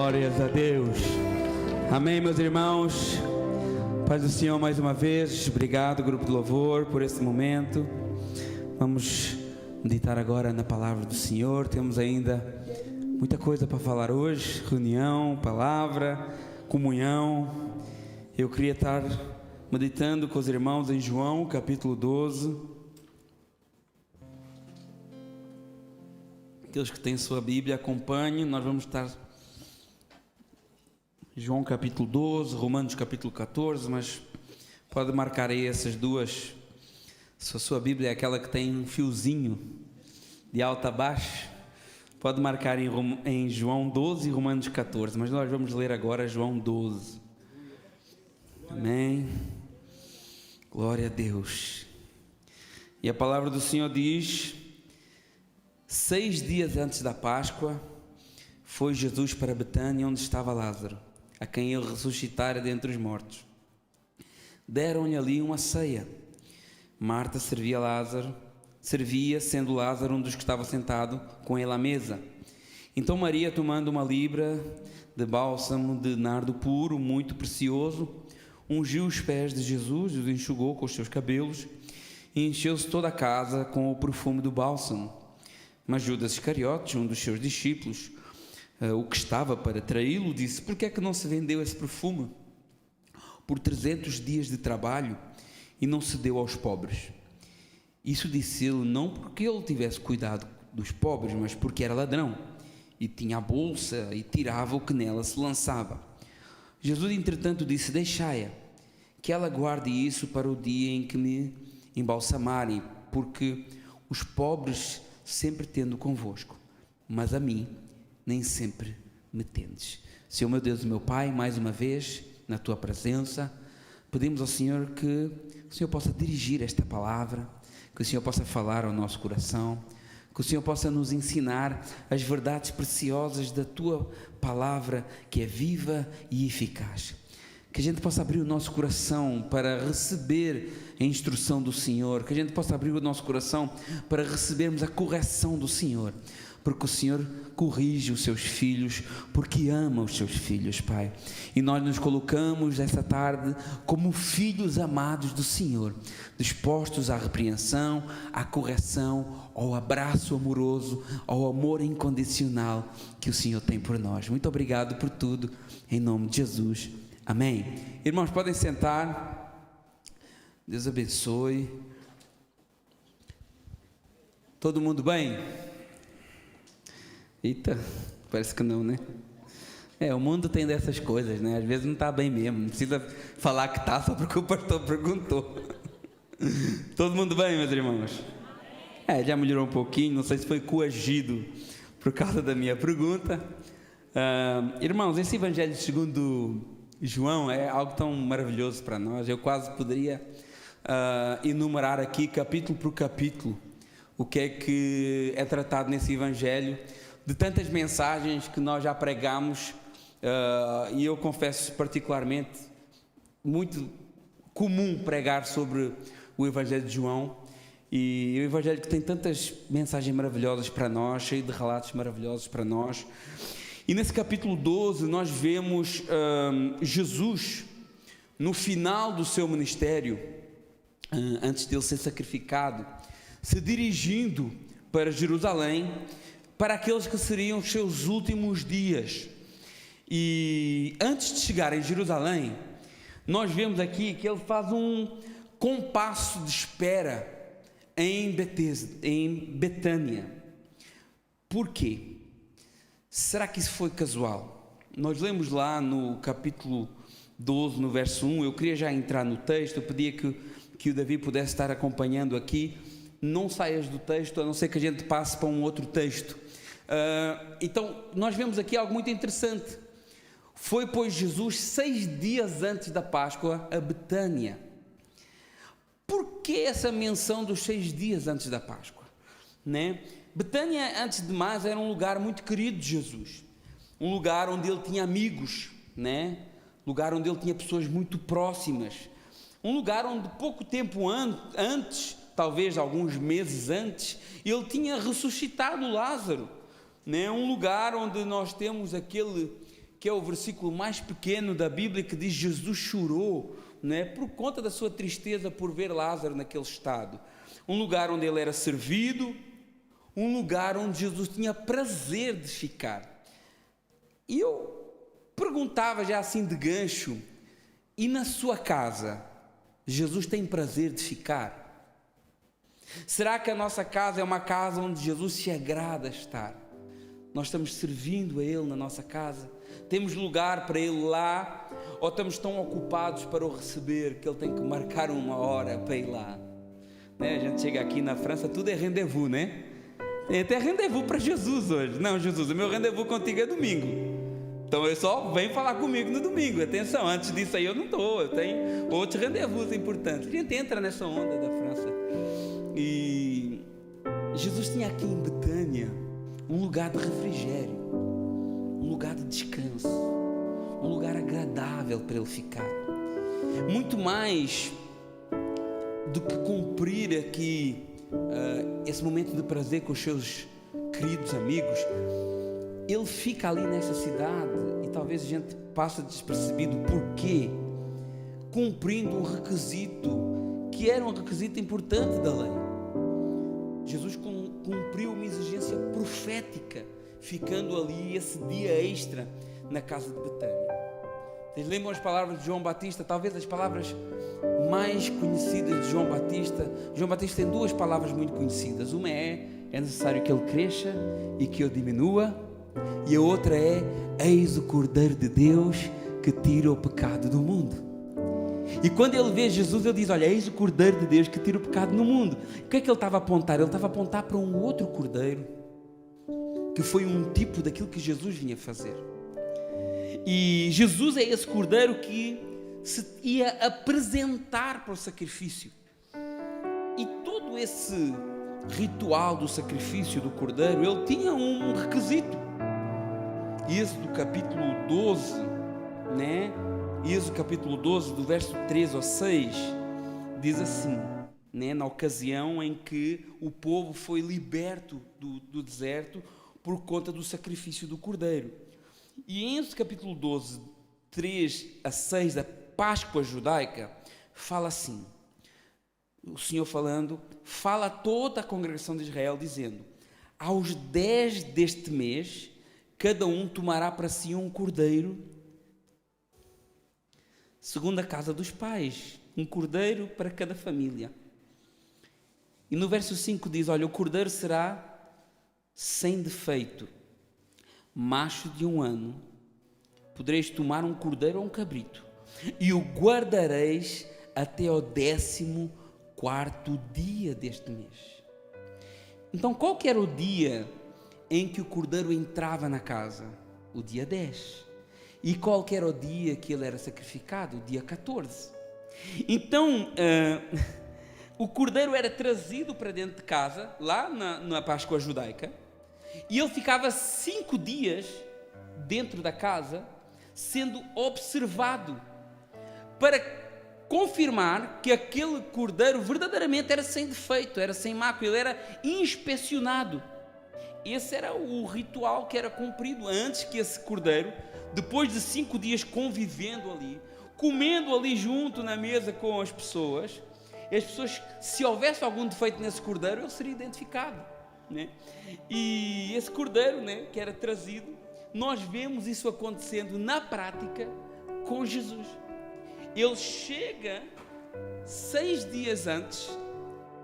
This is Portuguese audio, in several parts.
Glórias a Deus. Amém, meus irmãos. Paz do Senhor mais uma vez. Obrigado, grupo de louvor, por esse momento. Vamos meditar agora na palavra do Senhor. Temos ainda muita coisa para falar hoje. Reunião, palavra, comunhão. Eu queria estar meditando com os irmãos em João, capítulo 12. Aqueles que têm sua Bíblia, acompanhem. Nós vamos estar João capítulo 12, Romanos capítulo 14, mas pode marcar aí essas duas. Se a sua Bíblia é aquela que tem um fiozinho de alto a baixo, pode marcar em João 12 e Romanos 14, mas nós vamos ler agora João 12. Amém. Glória a Deus. E a palavra do Senhor diz: 6 dias antes da Páscoa, foi Jesus para Betânia, onde estava Lázaro, a quem ele ressuscitara dentre os mortos. Deram-lhe ali uma ceia. Marta servia, sendo Lázaro um dos que estava sentado com ele à mesa. Então Maria, tomando uma libra de bálsamo de nardo puro, muito precioso, ungiu os pés de Jesus e os enxugou com os seus cabelos, e encheu-se toda a casa com o perfume do bálsamo. Mas Judas Iscariotes, um dos seus discípulos, o que estava para traí-lo, disse: por que é que não se vendeu esse perfume por 300 dias de trabalho e não se deu aos pobres? Isso disse ele não porque ele tivesse cuidado dos pobres, mas porque era ladrão e tinha a bolsa e tirava o que nela se lançava. Jesus, entretanto, disse: deixai-a, que ela guarde isso para o dia em que me embalsamarem, porque os pobres sempre tendo convosco, mas a mim nem sempre me tendes. Senhor meu Deus e meu Pai, mais uma vez na tua presença, pedimos ao Senhor que o Senhor possa dirigir esta palavra, que o Senhor possa falar ao nosso coração, que o Senhor possa nos ensinar as verdades preciosas da tua palavra, que é viva e eficaz. Que a gente possa abrir o nosso coração para receber a instrução do Senhor, que a gente possa abrir o nosso coração para recebermos a correção do Senhor, porque o Senhor corrige os seus filhos, porque ama os seus filhos, Pai. E nós nos colocamos esta tarde como filhos amados do Senhor, dispostos à repreensão, à correção, ao abraço amoroso, ao amor incondicional que o Senhor tem por nós. Muito obrigado por tudo, em nome de Jesus. Amém. Irmãos, podem sentar. Deus abençoe. Todo mundo bem? Eita, parece que não, né? O mundo tem dessas coisas, né? Às vezes não está bem mesmo. Não precisa falar que está só porque o pastor perguntou. Todo mundo bem, meus irmãos? Já melhorou um pouquinho. Não sei se foi coagido por causa da minha pergunta. Irmãos, esse Evangelho segundo João é algo tão maravilhoso para nós. Eu quase poderia enumerar aqui capítulo por capítulo o que é tratado nesse Evangelho, de tantas mensagens que nós já pregamos, e eu confesso particularmente muito comum pregar sobre o Evangelho de João, e o Evangelho que tem tantas mensagens maravilhosas para nós, cheio de relatos maravilhosos para nós. E nesse capítulo 12 nós vemos Jesus no final do seu ministério, antes de ele ser sacrificado, se dirigindo para Jerusalém, para aqueles que seriam os seus últimos dias. E antes de chegar em Jerusalém, nós vemos aqui que ele faz um compasso de espera em Betânia. Por quê? Será que isso foi casual? Nós lemos lá no capítulo 12, no verso 1, eu queria já entrar no texto, eu pedia que o Davi pudesse estar acompanhando aqui. Não saias do texto, a não ser que a gente passe para um outro texto. Então, nós vemos aqui algo muito interessante. Foi, pois, Jesus 6 dias antes da Páscoa a Betânia. Por que essa menção dos 6 dias antes da Páscoa? Né? Betânia, antes de mais, era um lugar muito querido de Jesus. Um lugar onde ele tinha amigos, né? Lugar onde ele tinha pessoas muito próximas. Um lugar onde pouco tempo antes, talvez alguns meses antes, ele tinha ressuscitado Lázaro, né? Um lugar onde nós temos aquele que é o versículo mais pequeno da Bíblia, que diz: Jesus chorou, né, por conta da sua tristeza por ver Lázaro naquele estado. Um lugar onde ele era servido, um lugar onde Jesus tinha prazer de ficar. E eu perguntava já assim de gancho: e na sua casa, Jesus tem prazer de ficar? Será que a nossa casa é uma casa onde Jesus se agrada estar? Nós estamos servindo a Ele na nossa casa? Temos lugar para Ele lá? Ou estamos tão ocupados para o receber que Ele tem que marcar uma hora para ir lá? Né? A gente chega aqui na França, tudo é rendezvous, né? Tem até rendezvous para Jesus hoje. Não, Jesus, o meu rendezvous contigo é domingo. Então eu só venho falar comigo no domingo. Atenção, antes disso aí eu não estou. Eu tenho outros rendezvous importantes. A gente entra nessa onda da França. E Jesus tinha aqui em Betânia um lugar de refrigério, um lugar de descanso, um lugar agradável para ele ficar. Muito mais do que cumprir aqui esse momento de prazer com os seus queridos amigos, ele fica ali nessa cidade, e talvez a gente passe despercebido porquê, cumprindo um requisito que era um requisito importante da lei. Jesus cumpriu uma exigência profética, ficando ali esse dia extra na casa de Betânia. Vocês lembram as palavras de João Batista? Talvez as palavras mais conhecidas de João Batista. João Batista tem duas palavras muito conhecidas. Uma é necessário que ele cresça e que eu diminua. E a outra é: eis o Cordeiro de Deus que tira o pecado do mundo. E quando ele vê Jesus, ele diz: olha, eis o Cordeiro de Deus que tira o pecado no mundo. O que é que ele estava a apontar? Ele estava a apontar para um outro Cordeiro, que foi um tipo daquilo que Jesus vinha fazer. E Jesus é esse Cordeiro que se ia apresentar para o sacrifício. E todo esse ritual do sacrifício do Cordeiro, ele tinha um requisito. Êxodo capítulo 12, né? Êxodo capítulo 12, do verso 3 ao 6, diz assim, né? Na ocasião em que o povo foi liberto do deserto por conta do sacrifício do Cordeiro. E em Êxodo capítulo 12, 3 a 6, da Páscoa judaica, fala assim, o Senhor falando, fala a toda a congregação de Israel, dizendo: aos 10 deste mês, cada um tomará para si um cordeiro, segundo a casa dos pais, um cordeiro para cada família. E no verso 5 diz: olha, o cordeiro será sem defeito, macho de 1 ano. Podereis tomar um cordeiro ou um cabrito, e o guardareis até ao 14º dia deste mês. Então, qual que era o dia em que o cordeiro entrava na casa? O dia 10. E qual que era o dia que ele era sacrificado? O dia 14. Então, o cordeiro era trazido para dentro de casa, lá na Páscoa judaica, e ele ficava 5 dias dentro da casa, sendo observado, para confirmar que aquele cordeiro verdadeiramente era sem defeito, era sem mácula, ele era inspecionado. Esse era o ritual que era cumprido antes que esse cordeiro, depois de 5 dias convivendo ali, comendo ali junto na mesa com as pessoas, se houvesse algum defeito nesse cordeiro, ele seria identificado, né? E esse cordeiro, né, que era trazido, nós vemos isso acontecendo na prática com Jesus. Ele chega 6 dias antes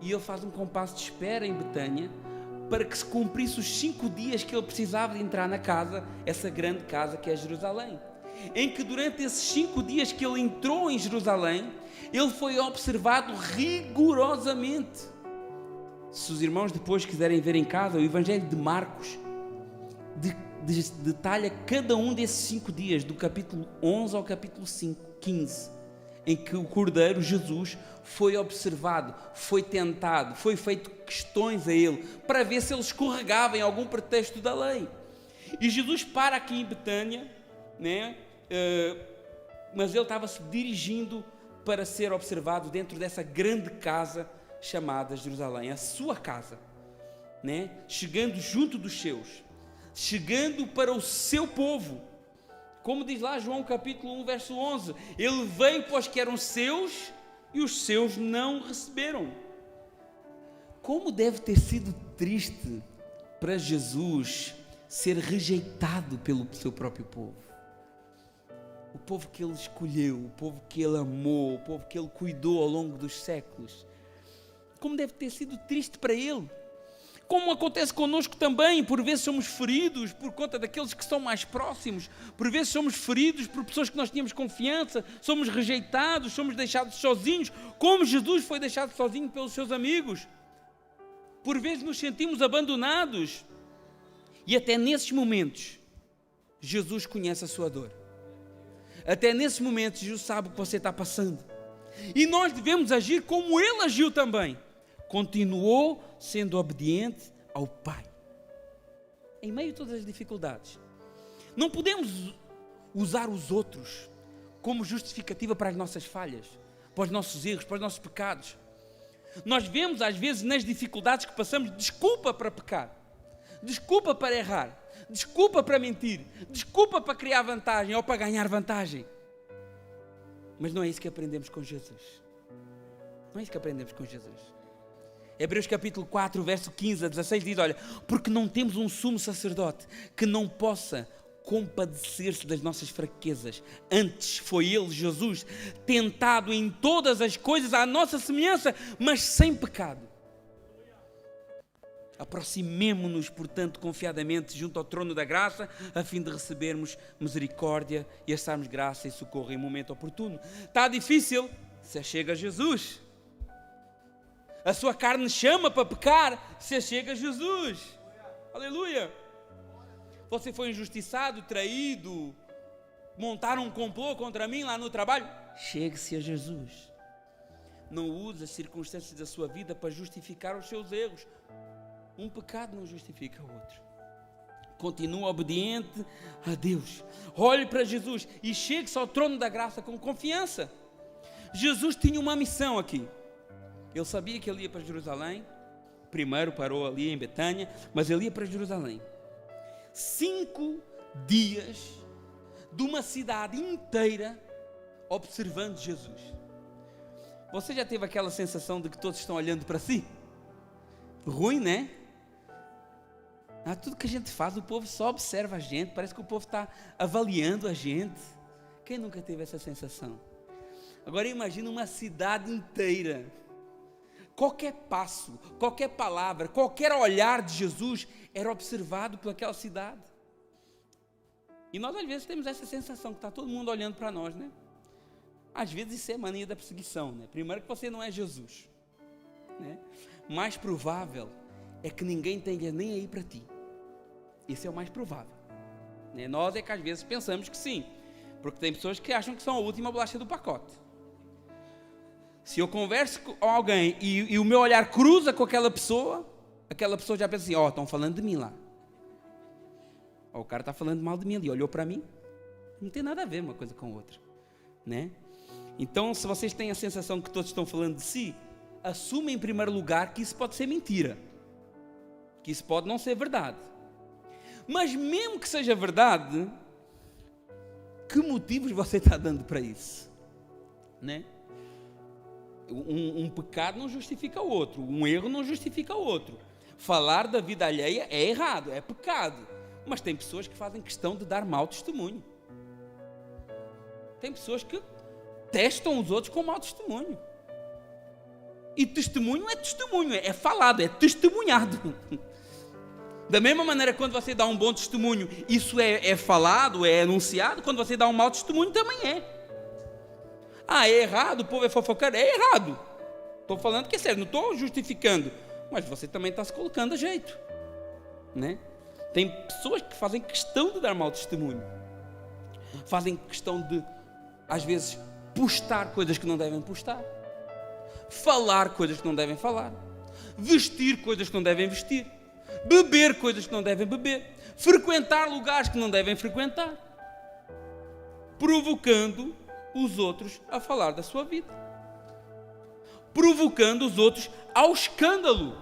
e ele faz um compasso de espera em Betânia, para que se cumprisse os 5 dias que ele precisava de entrar na casa, essa grande casa que é Jerusalém. Em que durante esses 5 dias que ele entrou em Jerusalém, ele foi observado rigorosamente. Se os irmãos depois quiserem ver em casa, o Evangelho de Marcos detalha cada um desses 5 dias, do capítulo 11 ao capítulo 15, em que o Cordeiro Jesus foi observado, foi tentado, foi feito questões a ele, para ver se ele escorregava em algum pretexto da lei. E Jesus para aqui em Betânia, né? Mas ele estava se dirigindo para ser observado dentro dessa grande casa chamada Jerusalém, a sua casa, né? Chegando junto dos seus, chegando para o seu povo, Como diz lá João capítulo 1, verso 11, ele veio para os que eram seus e os seus não receberam. Como deve ter sido triste para Jesus ser rejeitado pelo seu próprio povo. O povo que ele escolheu, o povo que ele amou, o povo que ele cuidou ao longo dos séculos. Como deve ter sido triste para ele. Como acontece connosco também, por vezes somos feridos por conta daqueles que são mais próximos, por vezes somos feridos por pessoas que nós tínhamos confiança, somos rejeitados, somos deixados sozinhos, como Jesus foi deixado sozinho pelos seus amigos. Por vezes nos sentimos abandonados. E até nesses momentos, Jesus conhece a sua dor. Até nesses momentos, Jesus sabe o que você está passando. E nós devemos agir como Ele agiu também. Continuou sendo obediente ao Pai. Em meio a todas as dificuldades. Não podemos usar os outros como justificativa para as nossas falhas, para os nossos erros, para os nossos pecados. Nós vemos às vezes nas dificuldades que passamos desculpa para pecar. Desculpa para errar, desculpa para mentir, desculpa para criar vantagem ou para ganhar vantagem. Mas não é isso que aprendemos com Jesus. Não é isso que aprendemos com Jesus. Hebreus capítulo 4, verso 15 a 16 diz, olha, porque não temos um sumo sacerdote que não possa compadecer-se das nossas fraquezas. Antes foi Ele, Jesus, tentado em todas as coisas à nossa semelhança, mas sem pecado. Aproximemo-nos, portanto, confiadamente junto ao trono da graça, a fim de recebermos misericórdia e acharmos graça e socorro em momento oportuno. Está difícil? Se achega a Jesus. A sua carne chama para pecar? Se achega a Jesus. Aleluia! Você foi injustiçado, traído, montaram um complô contra mim lá no trabalho? Chegue-se a Jesus. Não use as circunstâncias da sua vida para justificar os seus erros. Um pecado não justifica o outro. Continua obediente a Deus. Olhe para Jesus e chegue-se ao trono da graça com confiança. Jesus tinha uma missão aqui. Ele sabia que ele ia para Jerusalém. Primeiro parou ali em Betânia, mas ele ia para Jerusalém. 5 dias de uma cidade inteira observando Jesus. Você já teve aquela sensação de que todos estão olhando para si? Ruim, né? Tudo que a gente faz, o povo só observa a gente, parece que o povo está avaliando a gente. Quem nunca teve essa sensação? Agora imagina uma cidade inteira. Qualquer passo, qualquer palavra, qualquer olhar de Jesus era observado por aquela cidade. E nós às vezes temos essa sensação que está todo mundo olhando para nós, né? Às vezes isso é mania da perseguição, né? Primeiro que você não é Jesus, né? Mais provável é que ninguém tenha nem aí para ti. Isso é o mais provável, né? Nós é que às vezes pensamos que sim, porque tem pessoas que acham que são a última bolacha do pacote. Se eu converso com alguém e o meu olhar cruza com aquela pessoa já pensa assim, estão falando de mim lá. O cara está falando mal de mim ali, olhou para mim, não tem nada a ver uma coisa com a outra, né? Então, se vocês têm a sensação que todos estão falando de si, assumem em primeiro lugar que isso pode ser mentira, que isso pode não ser verdade. Mas mesmo que seja verdade, que motivos você está dando para isso, né? Um pecado não justifica o outro, um erro não justifica o outro. Falar da vida alheia é errado, é pecado. Mas tem pessoas que fazem questão de dar mau testemunho. Tem pessoas que testam os outros com mau testemunho. E testemunho, é falado, é testemunhado. Da mesma maneira, quando você dá um bom testemunho, isso é falado, é anunciado. Quando você dá um mau testemunho, também é. É errado, o povo é fofoqueiro, é errado. Estou falando que é sério, não estou justificando. Mas você também está se colocando a jeito, né? Tem pessoas que fazem questão de dar mau testemunho. Fazem questão de, às vezes, postar coisas que não devem postar. Falar coisas que não devem falar. Vestir coisas que não devem vestir. Beber coisas que não devem beber. Frequentar lugares que não devem frequentar. Provocando os outros a falar da sua vida. Provocando os outros ao escândalo.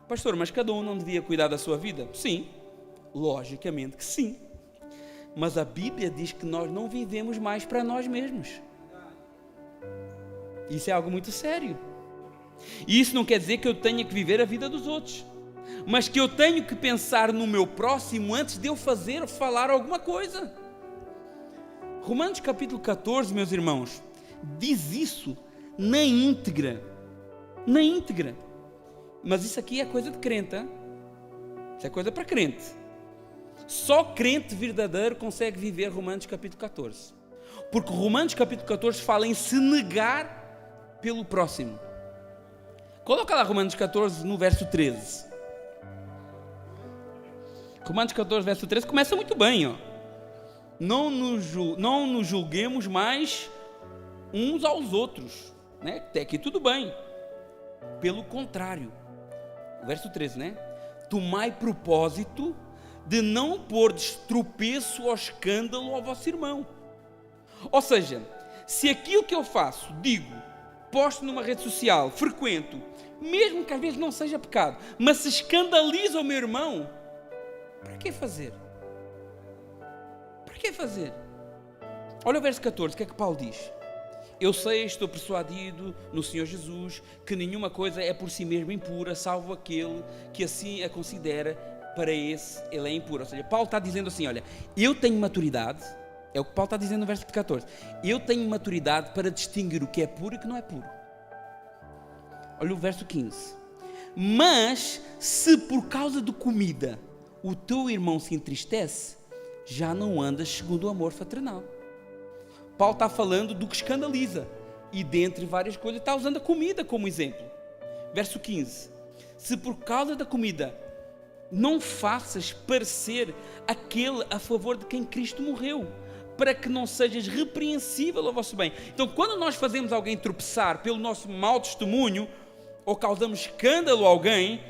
Pastor, mas cada um não devia cuidar da sua vida? Sim, logicamente que sim. Mas a Bíblia diz que nós não vivemos mais para nós mesmos. Isso é algo muito sério. E isso não quer dizer que eu tenha que viver a vida dos outros, mas que eu tenho que pensar no meu próximo antes de eu falar alguma coisa. Romanos capítulo 14, meus irmãos, diz isso na íntegra. Na íntegra. Mas isso aqui é coisa de crente, hein? Isso é coisa para crente. Só crente verdadeiro consegue viver Romanos capítulo 14. Porque Romanos capítulo 14 fala em se negar pelo próximo. Coloca lá Romanos 14 no verso 13. Romanos 14, verso 13 começa muito bem, ó. Não nos julguemos mais uns aos outros, né? Até aqui tudo bem. Pelo contrário, verso 13, né? Tomai propósito de não pôr tropeço ou escândalo ao vosso irmão. Ou seja, se aquilo que eu faço, digo, posto numa rede social, frequento, mesmo que às vezes não seja pecado, mas se escandaliza o meu irmão, para que fazer? Para que fazer? Olha o verso 14, o que é que Paulo diz? Eu sei, estou persuadido no Senhor Jesus, que nenhuma coisa é por si mesmo impura, salvo aquele que assim a considera, para esse ele é impuro. Ou seja, Paulo está dizendo assim, olha, eu tenho maturidade, é o que Paulo está dizendo no verso 14, eu tenho maturidade para distinguir o que é puro e o que não é puro. Olha o verso 15. Mas, se por causa de comida o teu irmão se entristece, já não andas segundo o amor fraternal. Paulo está falando do que escandaliza, e dentre várias coisas está usando a comida como exemplo. Verso 15. Se por causa da comida não faças parecer aquele a favor de quem Cristo morreu, para que não sejas repreensível ao vosso bem. Então, quando nós fazemos alguém tropeçar pelo nosso mau testemunho, ou causamos escândalo a alguém,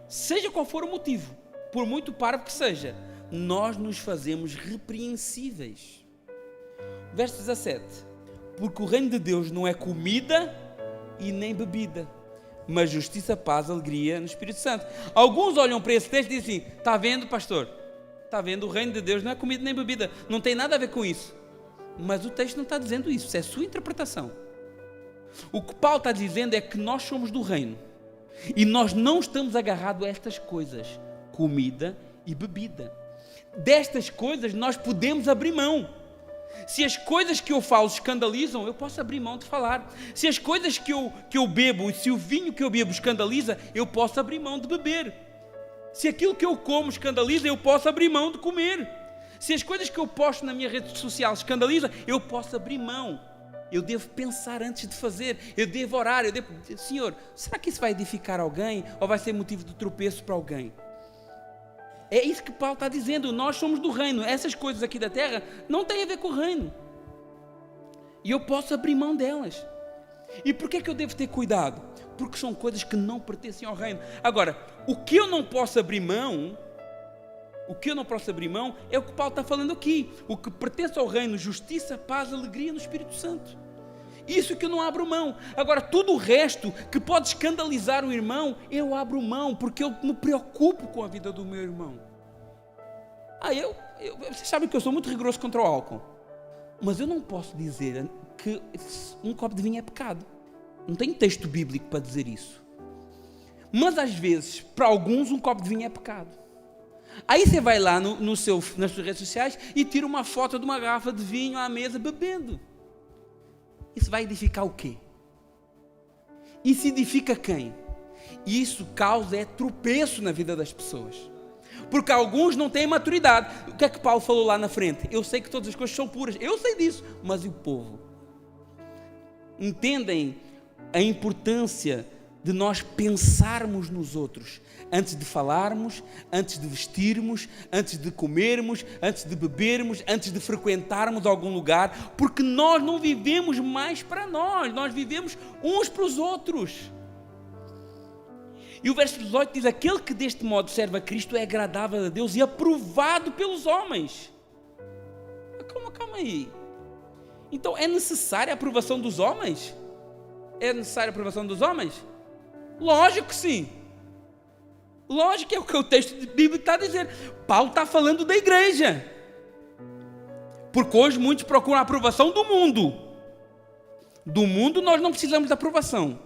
seja qual for o motivo, por muito parvo que seja, nós nos fazemos repreensíveis. Verso 17. Porque o reino de Deus não é comida e nem bebida, mas justiça, paz, alegria no Espírito Santo. Alguns olham para esse texto e dizem assim, está vendo, pastor? Está vendo, o reino de Deus não é comida nem bebida, não tem nada a ver com isso. Mas o texto não está dizendo isso, isso é a sua interpretação. O que Paulo está dizendo é que nós somos do reino, e nós não estamos agarrados a estas coisas, comida e bebida. Destas coisas nós podemos abrir mão. Se as coisas que eu falo escandalizam, eu posso abrir mão de falar. Se as coisas que eu bebo, se o vinho que eu bebo escandaliza, eu posso abrir mão de beber. Se aquilo que eu como escandaliza, eu posso abrir mão de comer. Se as coisas que eu posto na minha rede social escandalizam, eu posso abrir mão. Eu devo pensar antes de fazer, eu devo orar, eu devo... Senhor, será que isso vai edificar alguém ou vai ser motivo de tropeço para alguém? É isso que Paulo está dizendo, nós somos do reino, essas coisas aqui da terra não têm a ver com o reino. E eu posso abrir mão delas. E por que é que eu devo ter cuidado? Porque são coisas que não pertencem ao reino. Agora, o que eu não posso abrir mão é o que Paulo está falando aqui. O que pertence ao reino, justiça, paz, alegria no Espírito Santo. Isso que eu não abro mão. Agora, tudo o resto que pode escandalizar o irmão, eu abro mão, porque eu me preocupo com a vida do meu irmão. Vocês sabem que eu sou muito rigoroso contra o álcool, mas eu não posso dizer que um copo de vinho é pecado. Não tem texto bíblico para dizer isso. Mas às vezes, para alguns, um copo de vinho é pecado. Aí você vai lá nas suas redes sociais e tira uma foto de uma garrafa de vinho à mesa bebendo. Isso vai edificar o quê? Isso edifica quem? Isso causa tropeço na vida das pessoas. Porque alguns não têm maturidade. O que é que Paulo falou lá na frente? Eu sei que todas as coisas são puras. Eu sei disso. Mas e o povo? Entendem a importância de nós pensarmos nos outros antes de falarmos, antes de vestirmos, antes de comermos, antes de bebermos, antes de frequentarmos algum lugar, porque nós não vivemos mais para nós vivemos uns para os outros. E o verso 18 diz, aquele que deste modo serve a Cristo é agradável a Deus e aprovado pelos homens. Calma aí. Então é necessária a aprovação dos homens? É necessária a aprovação dos homens? Lógico que sim. Lógico que é o que o texto bíblico está a dizer. Paulo está falando da igreja. Porque hoje muitos procuram a aprovação do mundo. Do mundo nós não precisamos da aprovação.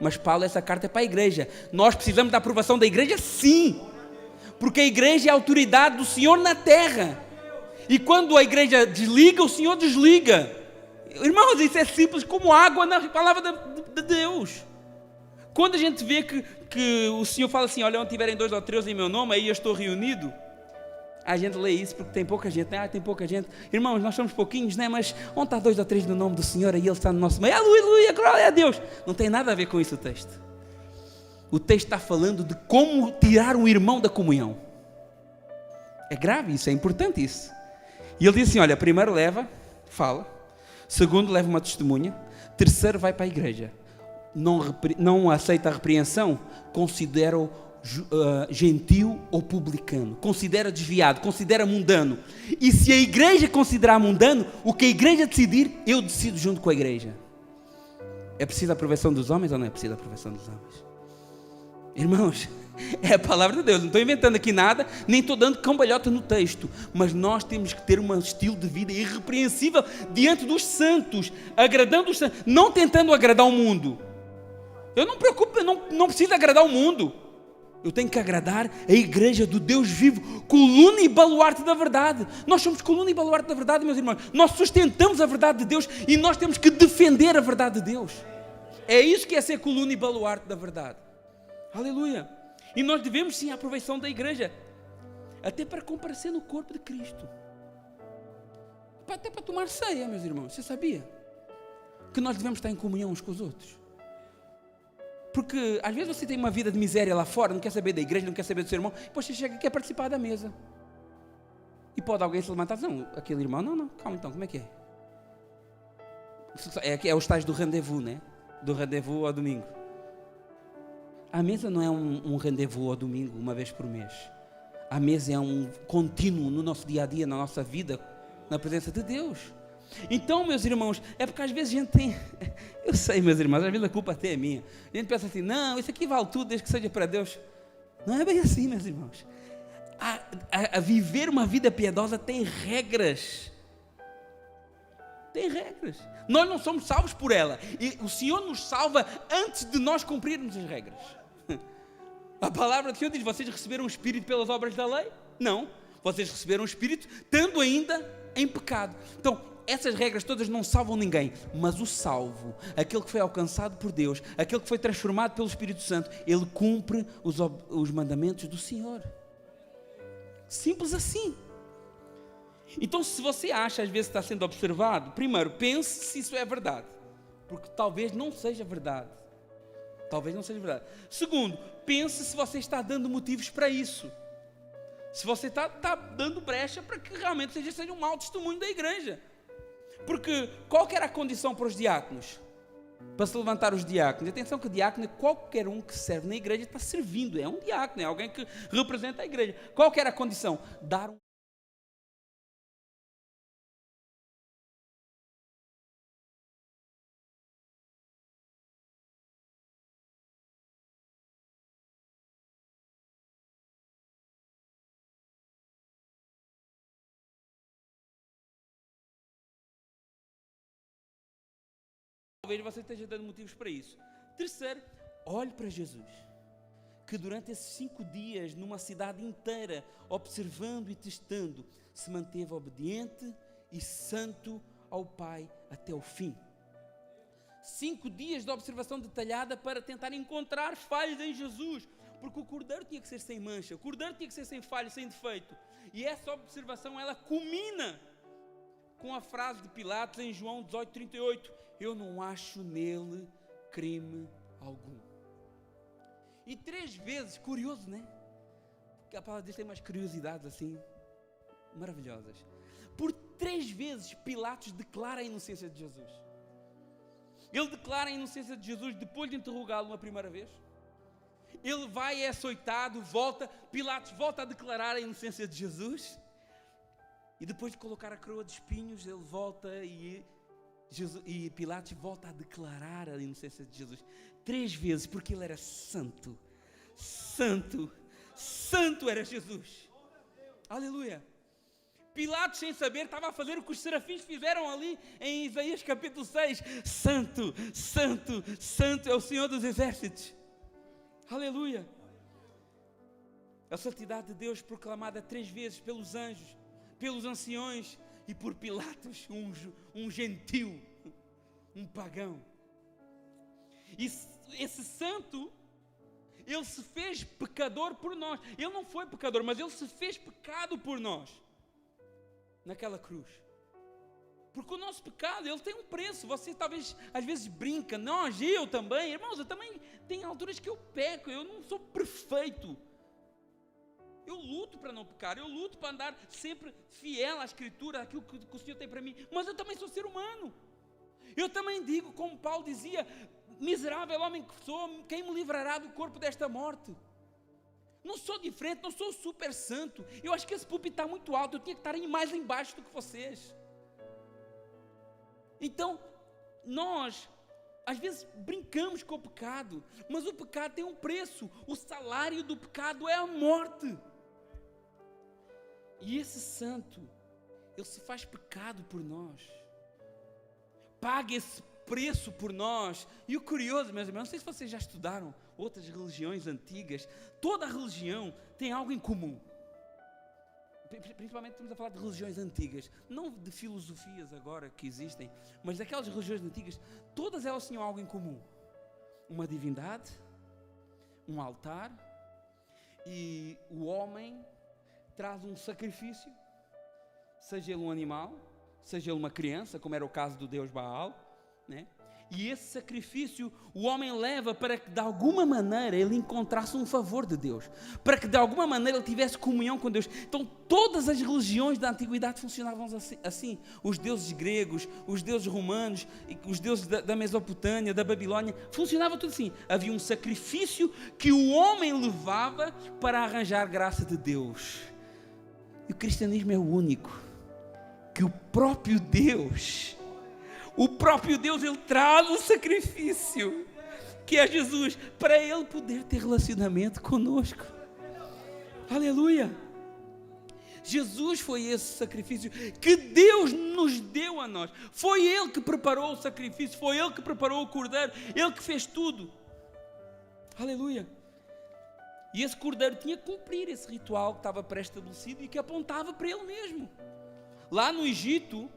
Mas Paulo, essa carta é para a igreja. Nós precisamos da aprovação da igreja, sim. Porque a igreja é a autoridade do Senhor na terra. E quando a igreja desliga, o Senhor desliga. Irmãos, isso é simples como água na palavra de Deus. Quando a gente vê que o Senhor fala assim, olha, onde tiverem 2 ou 3 em meu nome, aí eu estou reunido. A gente lê isso porque tem pouca gente, né? Tem pouca gente. Irmãos, nós somos pouquinhos, né? Mas onde está 2 ou 3 no nome do Senhor, aí Ele está no nosso meio. Aleluia, glória a Deus. Não tem nada a ver com isso o texto. O texto está falando de como tirar um irmão da comunhão. É grave isso, é importante isso. E ele diz assim, olha, primeiro leva, fala. Segundo, leva uma testemunha. Terceiro, vai para a igreja. Não aceita a repreensão, considera-o gentil ou publicano. Considera desviado, considera mundano. E se a igreja considerar mundano, o que a igreja decidir, eu decido junto com a igreja. É preciso a aprovação dos homens ou não é preciso a aprovação dos homens? Irmãos, é a palavra de Deus, não estou inventando aqui nada, nem estou dando cambalhota no texto, mas nós temos que ter um estilo de vida irrepreensível diante dos santos, agradando os santos, não tentando agradar o mundo. Eu não me preocupo, eu não preciso agradar o mundo, eu tenho que agradar a igreja do Deus vivo, coluna e baluarte da verdade. Nós somos coluna e baluarte da verdade, meus irmãos, nós sustentamos a verdade de Deus e nós temos que defender a verdade de Deus. É isso que é ser coluna e baluarte da verdade. Aleluia. E nós devemos sim a aprovação da igreja, até para comparecer no corpo de Cristo, até para tomar ceia, meus irmãos. Você sabia que nós devemos estar em comunhão uns com os outros? Porque às vezes você tem uma vida de miséria lá fora, não quer saber da igreja, não quer saber do seu irmão, depois você chega e quer participar da mesa. E pode alguém se levantar e dizer, não, aquele irmão, não, calma então, como é que é? É o estágio do rendezvous, né? Do rendezvous ao domingo. A mesa não é um rendezvous ao domingo, uma vez por mês. A mesa é um contínuo no nosso dia a dia, na nossa vida, na presença de Deus. Então, meus irmãos, é porque às vezes a gente tem, eu sei, meus irmãos, às vezes a culpa até é minha. A gente pensa assim, não, isso aqui vale tudo desde que seja para Deus. Não é bem assim, meus irmãos. A viver uma vida piedosa tem regras. Tem regras. Nós não somos salvos por ela. E o Senhor nos salva antes de nós cumprirmos as regras. A palavra do Senhor diz, vocês receberam o Espírito pelas obras da lei? Não. Vocês receberam o Espírito estando ainda em pecado. Então, essas regras todas não salvam ninguém, mas o salvo, aquele que foi alcançado por Deus, aquele que foi transformado pelo Espírito Santo, ele cumpre os mandamentos do Senhor. Simples assim. Então, se você acha às vezes que está sendo observado, primeiro, pense se isso é verdade, porque talvez não seja verdade. Talvez não seja verdade. Segundo, pense se você está dando motivos para isso. Se você está dando brecha para que realmente seja um mau testemunho da igreja. Porque qual que era a condição para os diáconos? Para se levantar os diáconos. Atenção que diácono é qualquer um que serve na igreja, está servindo. É um diácono, é alguém que representa a igreja. Qual que era a condição? Dar um... Talvez você esteja dando motivos para isso. Terceiro, olhe para Jesus, que durante esses 5 dias, numa cidade inteira, observando e testando, se manteve obediente e santo ao Pai até o fim. 5 dias de observação detalhada para tentar encontrar falhas em Jesus, porque o cordeiro tinha que ser sem mancha, o cordeiro tinha que ser sem falha, sem defeito. E essa observação, ela culmina com a frase de Pilatos em João 18:38, eu não acho nele crime algum. E 3 vezes, curioso, né? Porque a palavra de Deus tem umas curiosidades assim, maravilhosas. Por 3 vezes Pilatos declara a inocência de Jesus. Ele declara a inocência de Jesus depois de interrogá-lo uma primeira vez. Ele vai, é açoitado, volta, Pilatos volta a declarar a inocência de Jesus. E depois de colocar a coroa de espinhos, ele volta e Pilatos volta a declarar a inocência de Jesus 3 vezes, porque ele era santo. Santo era Jesus. Aleluia. Pilatos, sem saber, estava a fazer o que os serafins fizeram ali em Isaías capítulo 6. Santo, santo, santo é o Senhor dos exércitos. Aleluia. A santidade de Deus proclamada 3 vezes pelos anjos, pelos anciões e por Pilatos, um gentil, um pagão. E esse santo, ele se fez pecador por nós. Ele não foi pecador, mas ele se fez pecado por nós naquela cruz. Porque o nosso pecado, ele tem um preço. Você talvez às vezes brinca, nós, eu também, irmãos, eu também tenho alturas que eu peco, eu não sou perfeito. Eu luto para não pecar, eu luto para andar sempre fiel à Escritura, àquilo que o Senhor tem para mim, mas eu também sou ser humano. Eu também digo, como Paulo dizia, miserável homem que sou, quem me livrará do corpo desta morte? Não sou diferente, não sou super santo. Eu acho que esse púlpito está muito alto, eu tinha que estar mais embaixo do que vocês. Então, nós às vezes brincamos com o pecado, mas o pecado tem um preço. O salário do pecado é a morte. E esse santo, ele se faz pecado por nós, paga esse preço por nós. E o curioso, meus irmãos, não sei se vocês já estudaram outras religiões antigas, toda religião tem algo em comum. Principalmente estamos a falar de religiões antigas, não de filosofias agora que existem, mas daquelas religiões antigas, todas elas tinham algo em comum: uma divindade, um altar, e o homem traz um sacrifício, seja ele um animal, seja ele uma criança, como era o caso do deus Baal, né? E esse sacrifício o homem leva para que de alguma maneira ele encontrasse um favor de Deus, para que de alguma maneira ele tivesse comunhão com Deus. Então todas as religiões da antiguidade funcionavam assim. Os deuses gregos, os deuses romanos, os deuses da Mesopotâmia, da Babilônia, funcionava tudo assim. Havia um sacrifício que o homem levava para arranjar graça de Deus. E o cristianismo é o único que o próprio Deus, ele traz o sacrifício, que é Jesus, para Ele poder ter relacionamento conosco. Aleluia! Jesus foi esse sacrifício que Deus nos deu a nós. Foi Ele que preparou o sacrifício, foi Ele que preparou o cordeiro, Ele que fez tudo. Aleluia! E esse cordeiro tinha que cumprir esse ritual que estava pré-estabelecido e que apontava para Ele mesmo. Lá no Egito,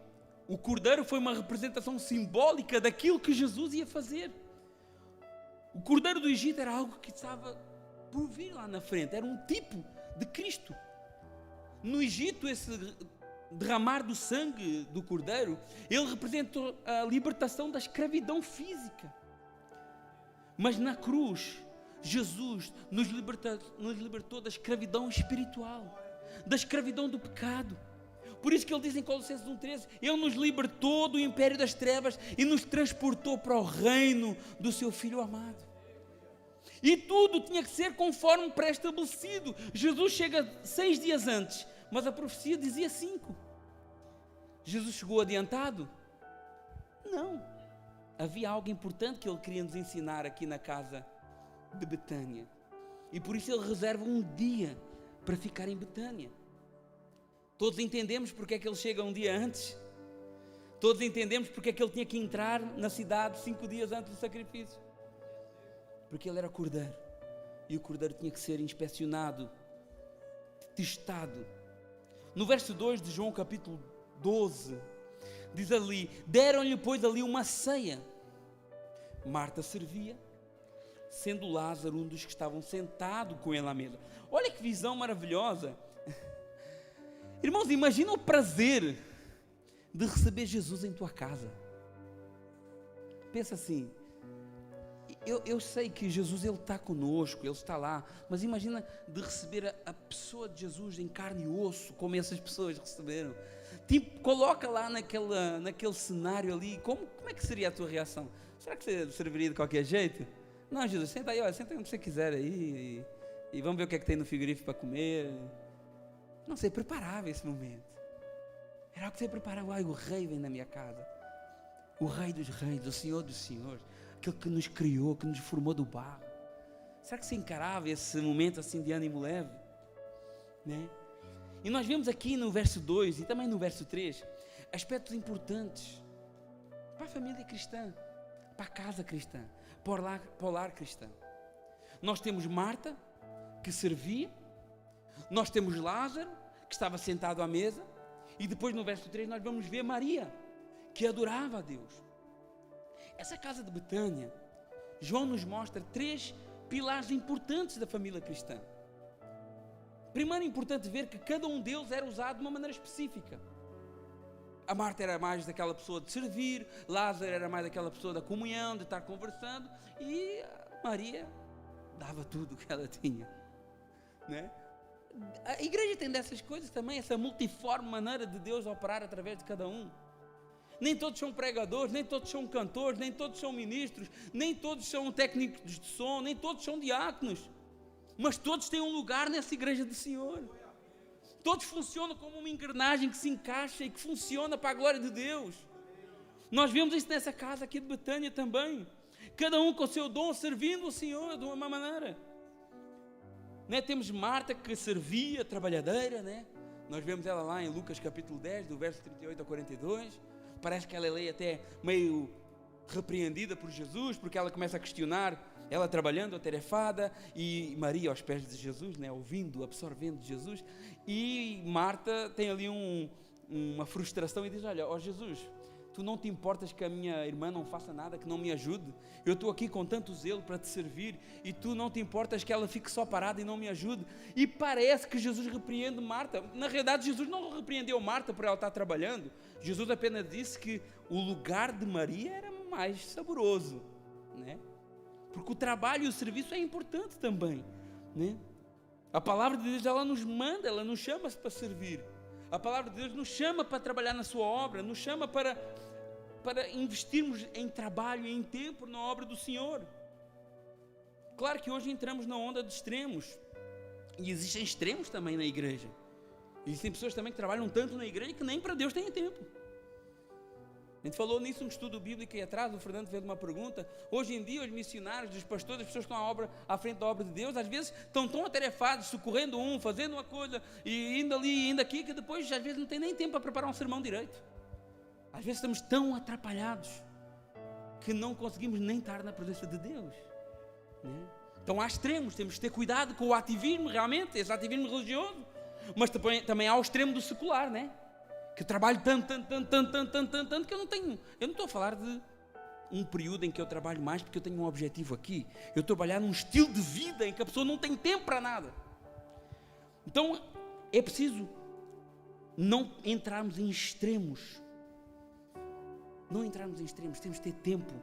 o cordeiro foi uma representação simbólica daquilo que Jesus ia fazer. O cordeiro do Egito era algo que estava por vir lá na frente, era um tipo de Cristo. No Egito, esse derramar do sangue do cordeiro, ele representou a libertação da escravidão física. Mas na cruz, Jesus nos libertou da escravidão espiritual, da escravidão do pecado. Por isso que ele diz em Colossenses 1,13, Ele nos libertou do império das trevas e nos transportou para o reino do seu Filho amado. E tudo tinha que ser conforme pré-estabelecido. Jesus chega 6 dias antes, mas a profecia dizia 5. Jesus chegou adiantado? Não. Havia algo importante que ele queria nos ensinar aqui na casa de Betânia. E por isso ele reserva um dia para ficar em Betânia. Todos entendemos porque é que ele chega um dia antes. Todos entendemos porque é que ele tinha que entrar na cidade 5 dias antes do sacrifício. Porque ele era cordeiro. E o cordeiro tinha que ser inspecionado, testado. No verso 2 de João capítulo 12, diz ali: deram-lhe pois ali uma ceia. Marta servia, sendo Lázaro um dos que estavam sentados com ele à mesa. Olha que visão maravilhosa. Irmãos, imagina o prazer de receber Jesus em tua casa. Pensa assim, eu sei que Jesus, Ele está conosco, Ele está lá, mas imagina de receber a pessoa de Jesus em carne e osso, como essas pessoas receberam. Tipo, coloca lá naquele cenário ali, como é que seria a tua reação? Será que você serviria de qualquer jeito? Não, Jesus, senta aí, senta onde você quiser aí, e vamos ver o que é que tem no frigorífico para comer. Não, você preparava esse momento. Era o que você preparava. Ai, o rei vem na minha casa. O rei dos reis, o Senhor dos senhores. Aquele que nos criou, que nos formou do barro. Será que você encarava esse momento assim de ânimo leve? Né? E nós vemos aqui no verso 2 e também no verso 3 aspectos importantes para a família cristã, para a casa cristã, para o lar cristão. Nós temos Marta, que servia, nós temos Lázaro, que estava sentado à mesa, e depois no verso 3 nós vamos ver Maria, que adorava a Deus. Essa casa de Betânia, João nos mostra 3 pilares importantes da família cristã. Primeiro é importante ver que cada um deles era usado de uma maneira específica. A Marta era mais daquela pessoa de servir, Lázaro era mais daquela pessoa da comunhão, de estar conversando, e Maria dava tudo o que ela tinha, né? A igreja tem dessas coisas também, essa multiforme maneira de Deus operar através de cada um. Nem todos são pregadores, nem todos são cantores, nem todos são ministros, nem todos são técnicos de som, nem todos são diáconos, mas todos têm um lugar nessa igreja do Senhor. Todos funcionam como uma engrenagem que se encaixa e que funciona para a glória de Deus. Nós vemos isso nessa casa aqui de Betânia também, cada um com o seu dom, servindo o Senhor de uma maneira, né? Temos Marta, que servia, trabalhadeira, né? Nós vemos ela lá em Lucas capítulo 10, do verso 38 a 42, parece que ela é ali até meio repreendida por Jesus, porque ela começa a questionar, ela trabalhando, atarefada, e Maria aos pés de Jesus, né? Ouvindo, absorvendo de Jesus, e Marta tem ali uma frustração e diz: olha, ó Jesus, tu não te importas que a minha irmã não faça nada, que não me ajude? Eu estou aqui com tanto zelo para te servir, e tu não te importas que ela fique só parada e não me ajude? E parece que Jesus repreende Marta. Na realidade, Jesus não repreendeu Marta por ela estar trabalhando. Jesus apenas disse que o lugar de Maria era mais saboroso, né? Porque o trabalho e o serviço é importante também, né? A palavra de Deus, ela nos manda, ela nos chama para servir. A palavra de Deus nos chama para trabalhar na sua obra, nos chama para investirmos em trabalho e em tempo na obra do Senhor. Claro que hoje entramos na onda de extremos, e existem extremos também na igreja. Existem pessoas também que trabalham tanto na igreja que nem para Deus têm tempo. A gente falou nisso num estudo bíblico aí atrás, o Fernando fez uma pergunta. Hoje em dia os missionários, os pastores, as pessoas que estão à frente da obra de Deus, às vezes estão tão atarefados, socorrendo fazendo uma coisa, e indo ali, indo aqui, que depois às vezes não tem nem tempo para preparar um sermão direito. Às vezes estamos tão atrapalhados que não conseguimos nem estar na presença de Deus, né? Então há extremos, temos que ter cuidado com o ativismo, realmente, esse ativismo religioso, mas também há o extremo do secular, né? Que eu trabalho tanto, que eu não estou a falar de um período em que eu trabalho mais porque eu tenho um objetivo aqui. Eu estou a trabalhar num estilo de vida em que a pessoa não tem tempo para nada. Então é preciso não entrarmos em extremos. Não entrarmos em extremos, temos que ter tempo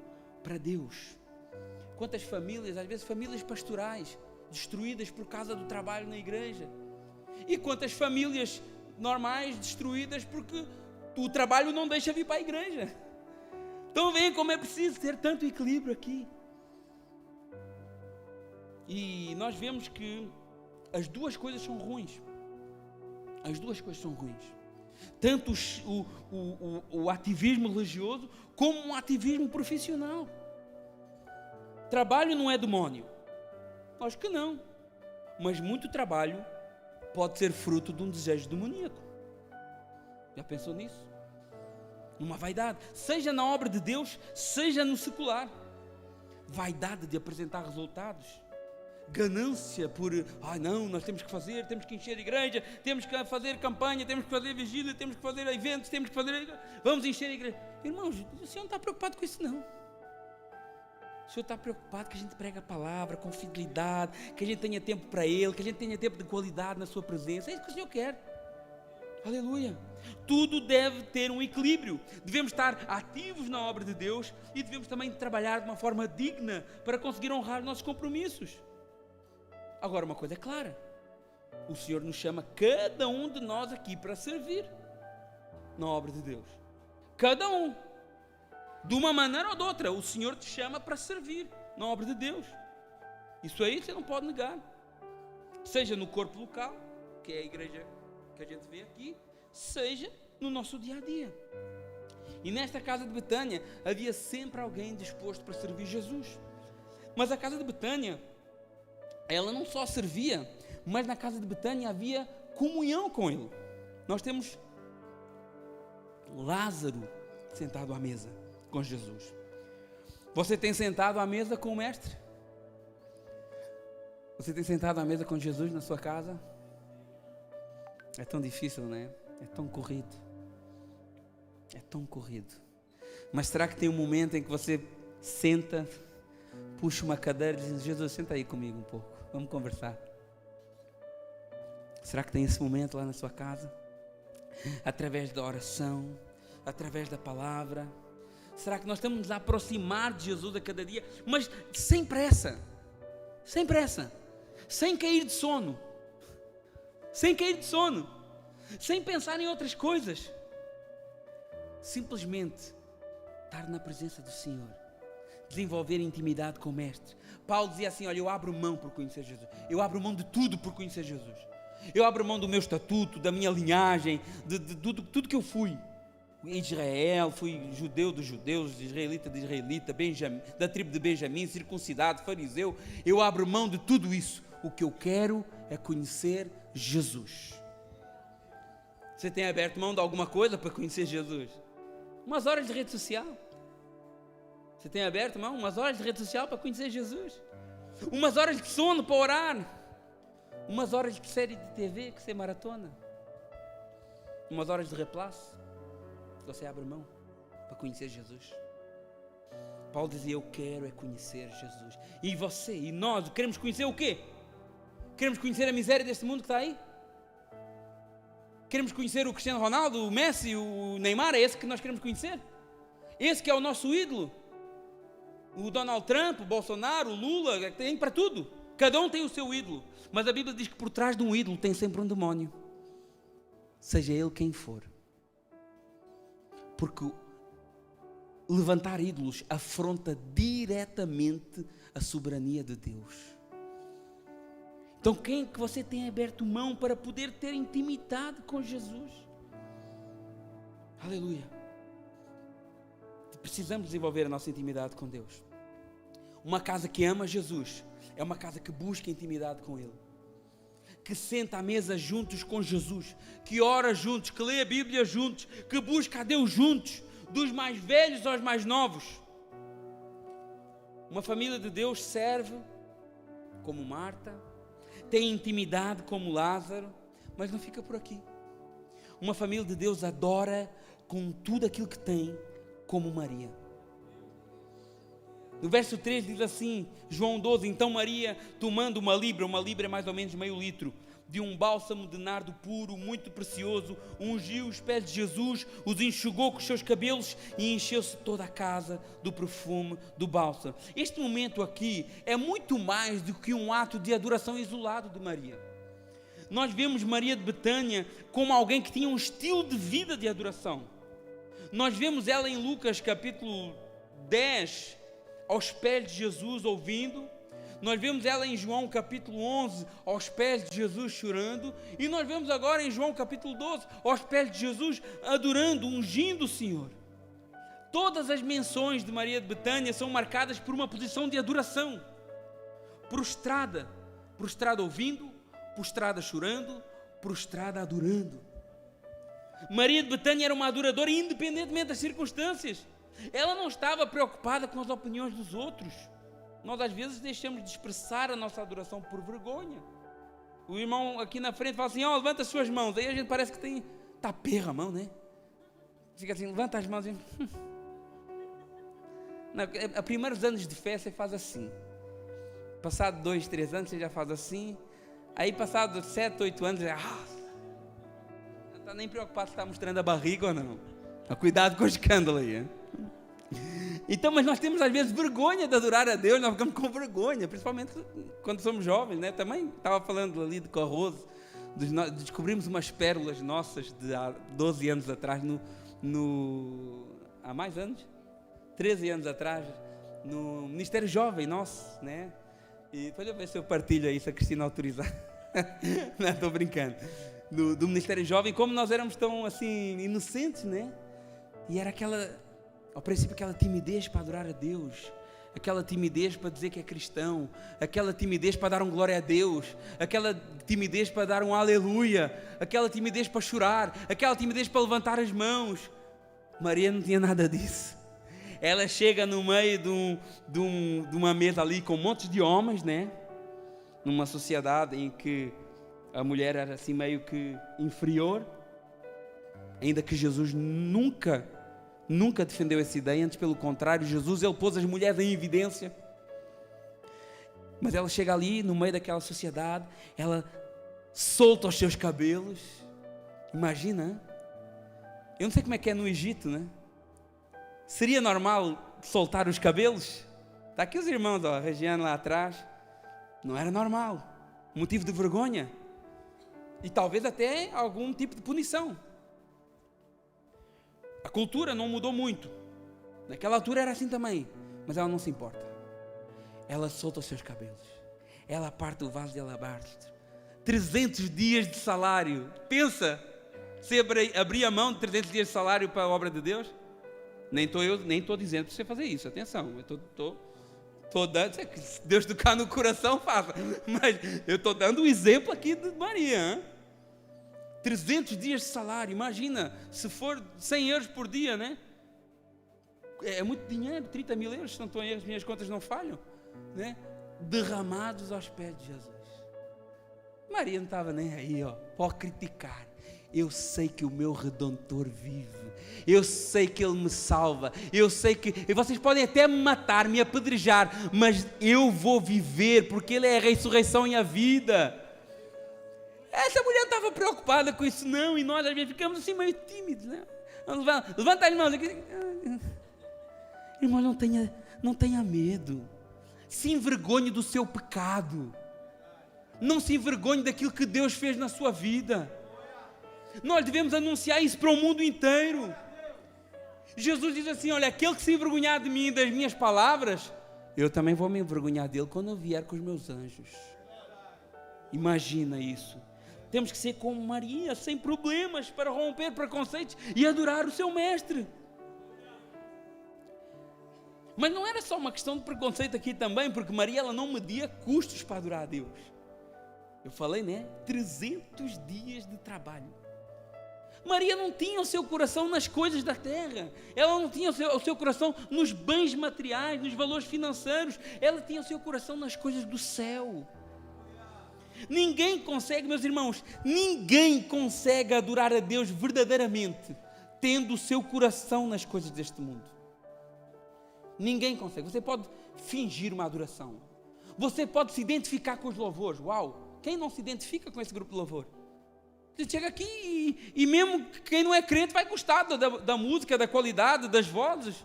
para Deus. Quantas famílias, às vezes famílias pastorais, destruídas por causa do trabalho na igreja. E quantas famílias normais destruídas porque o trabalho não deixa vir para a igreja. Então veem como é preciso ter tanto equilíbrio aqui. E nós vemos que as duas coisas são ruins. As duas coisas são ruins. Tanto o ativismo religioso como um ativismo profissional. Trabalho não é demónio. Acho que não. Mas muito trabalho pode ser fruto de um desejo demoníaco. Já pensou nisso? Numa vaidade, seja na obra de Deus, seja no secular. Vaidade de apresentar resultados, ganância por, não, nós temos que fazer, temos que encher a igreja, temos que fazer campanha, temos que fazer vigília, temos que fazer eventos, vamos encher a igreja. Irmãos, o Senhor não está preocupado com isso não. O Senhor está preocupado que a gente pregue a palavra com fidelidade, que a gente tenha tempo para Ele, que a gente tenha tempo de qualidade na sua presença. É isso que o Senhor quer. Aleluia. Tudo deve ter um equilíbrio. Devemos estar ativos na obra de Deus e devemos também trabalhar de uma forma digna para conseguir honrar nossos compromissos. Agora, uma coisa é clara: o Senhor nos chama, cada um de nós aqui, para servir na obra de Deus. Cada um. De uma maneira ou de outra, o Senhor te chama para servir na obra de Deus. Isso aí você não pode negar. Seja no corpo local, que é a igreja que a gente vê aqui, seja no nosso dia a dia. E nesta casa de Betânia havia sempre alguém disposto para servir Jesus. Mas a casa de Betânia, ela não só servia, mas na casa de Betânia havia comunhão com Ele. Nós temos Lázaro sentado à mesa com Jesus. Você tem sentado à mesa com o Mestre? Você tem sentado à mesa com Jesus na sua casa? É tão difícil, não é? É tão corrido. É tão corrido. Mas será que tem um momento em que você senta, puxa uma cadeira e diz: Jesus, senta aí comigo um pouco, vamos conversar? Será que tem esse momento lá na sua casa? Através da oração, através da palavra. Será que nós estamos nos a aproximar de Jesus a cada dia, mas sem pressa, sem pressa, sem cair de sono, sem pensar em outras coisas, simplesmente estar na presença do Senhor, desenvolver intimidade com o Mestre. Paulo dizia assim: olha, eu abro mão por conhecer Jesus, eu abro mão de tudo por conhecer Jesus, eu abro mão do meu estatuto, da minha linhagem, de tudo que eu fui. Israel, fui judeu dos judeus, israelita de israelita, da tribo de Benjamim, circuncidado, fariseu. Eu abro mão de tudo isso. O que eu quero é conhecer Jesus. Você tem aberto mão de alguma coisa para conhecer Jesus? Umas horas de rede social. Você tem aberto mão? Umas horas de rede social para conhecer Jesus? Umas horas de sono para orar? Umas horas de série de TV que você maratona? Umas horas de replace? Você abre mão para conhecer Jesus. Paulo dizia: eu quero é conhecer Jesus. E você e nós queremos conhecer o quê? Queremos conhecer a miséria deste mundo que está aí? Queremos conhecer o Cristiano Ronaldo, o Messi, o Neymar? É esse que nós queremos conhecer? Esse que é o nosso ídolo? O Donald Trump, o Bolsonaro, o Lula, tem para tudo. Cada um tem o seu ídolo. Mas a Bíblia diz que por trás de um ídolo tem sempre um demónio, seja ele quem for. Porque levantar ídolos afronta diretamente a soberania de Deus. Então quem é que você tem aberto mão para poder ter intimidade com Jesus? Aleluia. Precisamos desenvolver a nossa intimidade com Deus. Uma casa que ama Jesus é uma casa que busca intimidade com Ele, que senta à mesa juntos com Jesus, que ora juntos, que lê a Bíblia juntos, que busca a Deus juntos, dos mais velhos aos mais novos. Uma família de Deus serve como Marta, tem intimidade como Lázaro, mas não fica por aqui. Uma família de Deus adora com tudo aquilo que tem, como Maria. No verso 3 diz assim, João 12: então Maria, tomando uma libra é mais ou menos meio litro, de um bálsamo de nardo puro, muito precioso, ungiu os pés de Jesus, os enxugou com os seus cabelos e encheu-se toda a casa do perfume do bálsamo. Este momento aqui é muito mais do que um ato de adoração isolado de Maria. Nós vemos Maria de Betânia como alguém que tinha um estilo de vida de adoração. Nós vemos ela em Lucas capítulo 10, aos pés de Jesus ouvindo. Nós vemos ela em João capítulo 11, aos pés de Jesus chorando. E nós vemos agora em João capítulo 12, aos pés de Jesus adorando, ungindo o Senhor. Todas as menções de Maria de Betânia são marcadas por uma posição de adoração. Prostrada ouvindo, prostrada chorando, prostrada adorando. Maria de Betânia era uma adoradora independentemente das circunstâncias. Ela não estava preocupada com as opiniões dos outros. Nós às vezes deixamos de expressar a nossa adoração por vergonha. O irmão aqui na frente fala assim: levanta as suas mãos. Aí a gente parece que está perra a mão, né? Fica assim, levanta as mãos. A primeiros anos de fé você faz assim. Passado 2, 3 anos você já faz assim. Aí passado 7, 8 anos não está nem preocupado se está mostrando a barriga ou não. Cuidado com o escândalo aí, hein? Então, mas nós temos às vezes vergonha de adorar a Deus. Nós ficamos com vergonha, principalmente quando somos jovens, né? Também estava falando ali com a Rose, descobrimos umas pérolas nossas de há 12 anos atrás, há mais anos, 13 anos atrás, no Ministério Jovem nosso, né? E depois eu ver se eu partilho aí, se a Cristina autorizar. Não, estou brincando. Do Ministério Jovem, como nós éramos tão assim inocentes, né? E era ao princípio aquela timidez para adorar a Deus, aquela timidez para dizer que é cristão, aquela timidez para dar um glória a Deus, aquela timidez para dar um aleluia, aquela timidez para chorar, aquela timidez para levantar as mãos. Maria não tinha nada disso. Ela chega no meio de uma mesa ali com um monte de homens, né? Numa sociedade em que a mulher era assim meio que inferior, ainda que Jesus nunca defendeu essa ideia, antes pelo contrário, Jesus ele pôs as mulheres em evidência. Mas ela chega ali no meio daquela sociedade, ela solta os seus cabelos. Imagina, hein? Eu não sei como é que é no Egito, né? Seria normal soltar os cabelos? Está aqui os irmãos, ó, Regiane lá atrás. Não era normal, motivo de vergonha e talvez até algum tipo de punição. A cultura não mudou muito, naquela altura era assim também, mas ela não se importa. Ela solta os seus cabelos, ela parte o vaso de alabastro, 300 dias de salário. Pensa, você abrir a mão de 300 dias de salário para a obra de Deus? Nem estou dizendo para você fazer isso, atenção, eu estou dando, se Deus tocar no coração, faça, mas eu estou dando um exemplo aqui de Maria, hein? 300 dias de salário, imagina, se for 100 euros por dia, né? É muito dinheiro, 30 mil euros, se não estou em erro, as minhas contas não falham, né? Derramados aos pés de Jesus. Maria não estava nem aí, ó, pode criticar. Eu sei que o meu Redentor vive, eu sei que Ele me salva, eu sei que, e vocês podem até me matar, me apedrejar, mas eu vou viver, porque Ele é a ressurreição e a vida. Essa mulher não estava preocupada com isso não, e nós às vezes ficamos assim meio tímidos, né? Levanta as mãos aqui. Irmão, não tenha medo, se envergonhe do seu pecado, não se envergonhe daquilo que Deus fez na sua vida. Nós devemos anunciar isso para o mundo inteiro. Jesus diz assim, olha, aquele que se envergonhar de mim e das minhas palavras, eu também vou me envergonhar dele quando eu vier com os meus anjos. Imagina isso. Temos que ser como Maria, sem problemas, para romper preconceitos e adorar o seu mestre. Mas não era só uma questão de preconceito aqui também, porque Maria ela não media custos para adorar a Deus. Eu falei, né? 300 dias de trabalho. Maria não tinha o seu coração nas coisas da terra, ela não tinha o seu coração nos bens materiais, nos valores financeiros, ela tinha o seu coração nas coisas do céu. Ninguém consegue, meus irmãos, ninguém consegue adorar a Deus verdadeiramente, tendo o seu coração nas coisas deste mundo. Ninguém consegue. Você pode fingir uma adoração, você pode se identificar com os louvores, uau, quem não se identifica com esse grupo de louvor? Você chega aqui e mesmo quem não é crente vai gostar da música, da qualidade, das vozes.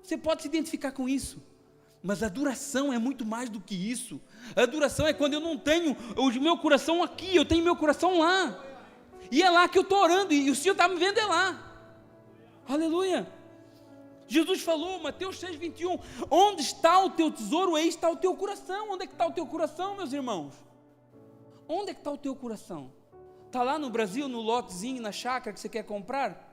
Você pode se identificar com isso. Mas a adoração é muito mais do que isso. A adoração é quando eu não tenho o meu coração aqui, eu tenho meu coração lá. E é lá que eu estou orando e o Senhor está me vendo, é lá. Aleluia. Jesus falou, Mateus 6,21, onde está o teu tesouro, aí está o teu coração. Onde é que está o teu coração, meus irmãos? Onde é que está o teu coração? Está lá no Brasil, no lotezinho, na chácara que você quer comprar?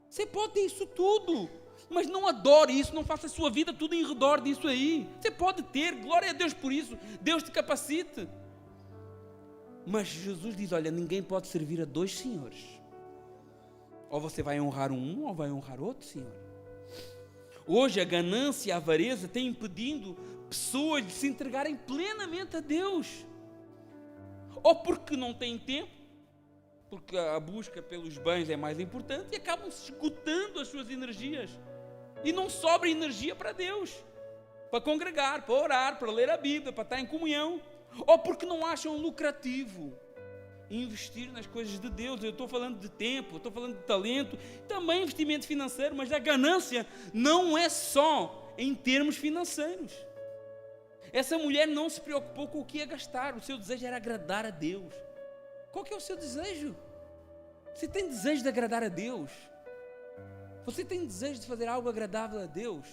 Você pode ter isso tudo, mas não adore isso, não faça a sua vida tudo em redor disso aí. Você pode ter, glória a Deus por isso, Deus te capacite. Mas Jesus diz, olha, ninguém pode servir a dois senhores. Ou você vai honrar um, ou vai honrar outro senhor. Hoje a ganância e a avareza têm impedindo pessoas de se entregarem plenamente a Deus. Ou porque não têm tempo, porque a busca pelos bens é mais importante e acabam se esgotando as suas energias e não sobra energia para Deus, para congregar, para orar, para ler a Bíblia, para estar em comunhão, ou porque não acham lucrativo investir nas coisas de Deus. Eu estou falando de tempo, estou falando de talento, também investimento financeiro, mas a ganância não é só em termos financeiros. Essa mulher não se preocupou com o que ia gastar, o seu desejo era agradar a Deus. Qual que é o seu desejo? Você tem desejo de agradar a Deus? Você tem desejo de fazer algo agradável a Deus?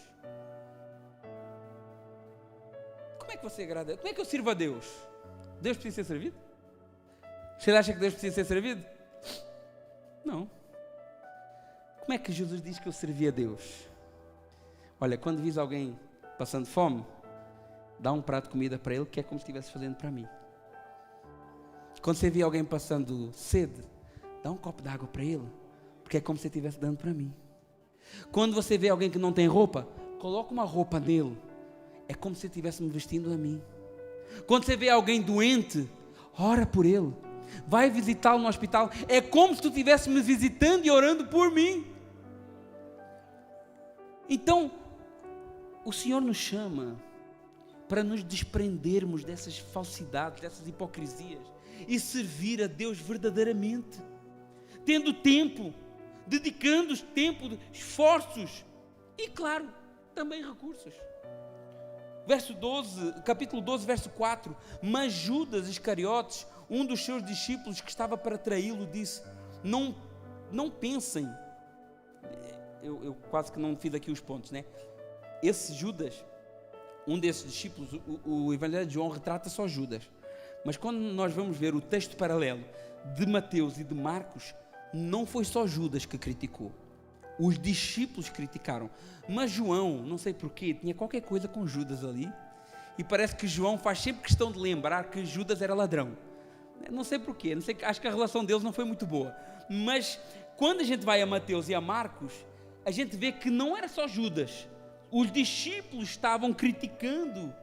Como é que você agrada? Como é que eu sirvo a Deus? Deus precisa ser servido? Você acha que Deus precisa ser servido? Não. Como é que Jesus diz que eu servi a Deus? Olha, quando vis alguém passando fome, dá um prato de comida para ele, que é como se estivesse fazendo para mim. Quando você vê alguém passando sede, dá um copo de água para ele, porque é como se estivesse dando para mim. Quando você vê alguém que não tem roupa, coloca uma roupa nele, é como se estivesse me vestindo a mim. Quando você vê alguém doente, ora por ele, vai visitá-lo no hospital, é como se tu estivesse me visitando e orando por mim. Então, o Senhor nos chama para nos desprendermos dessas falsidades, dessas hipocrisias e servir a Deus verdadeiramente, tendo tempo, dedicando tempo, esforços e, claro, também recursos. Capítulo 12, verso 4. Mas Judas Iscariotes, um dos seus discípulos que estava para traí-lo, disse: não pensem, eu quase que não fiz aqui os pontos, né? Esse Judas, um desses discípulos, o Evangelho de João retrata só Judas, mas quando nós vamos ver o texto paralelo de Mateus e de Marcos, não foi só Judas que criticou, os discípulos criticaram, mas João, não sei porquê, tinha qualquer coisa com Judas ali, e parece que João faz sempre questão de lembrar que Judas era ladrão, não sei porquê, acho que a relação deles não foi muito boa, mas quando a gente vai a Mateus e a Marcos, a gente vê que não era só Judas, os discípulos estavam criticando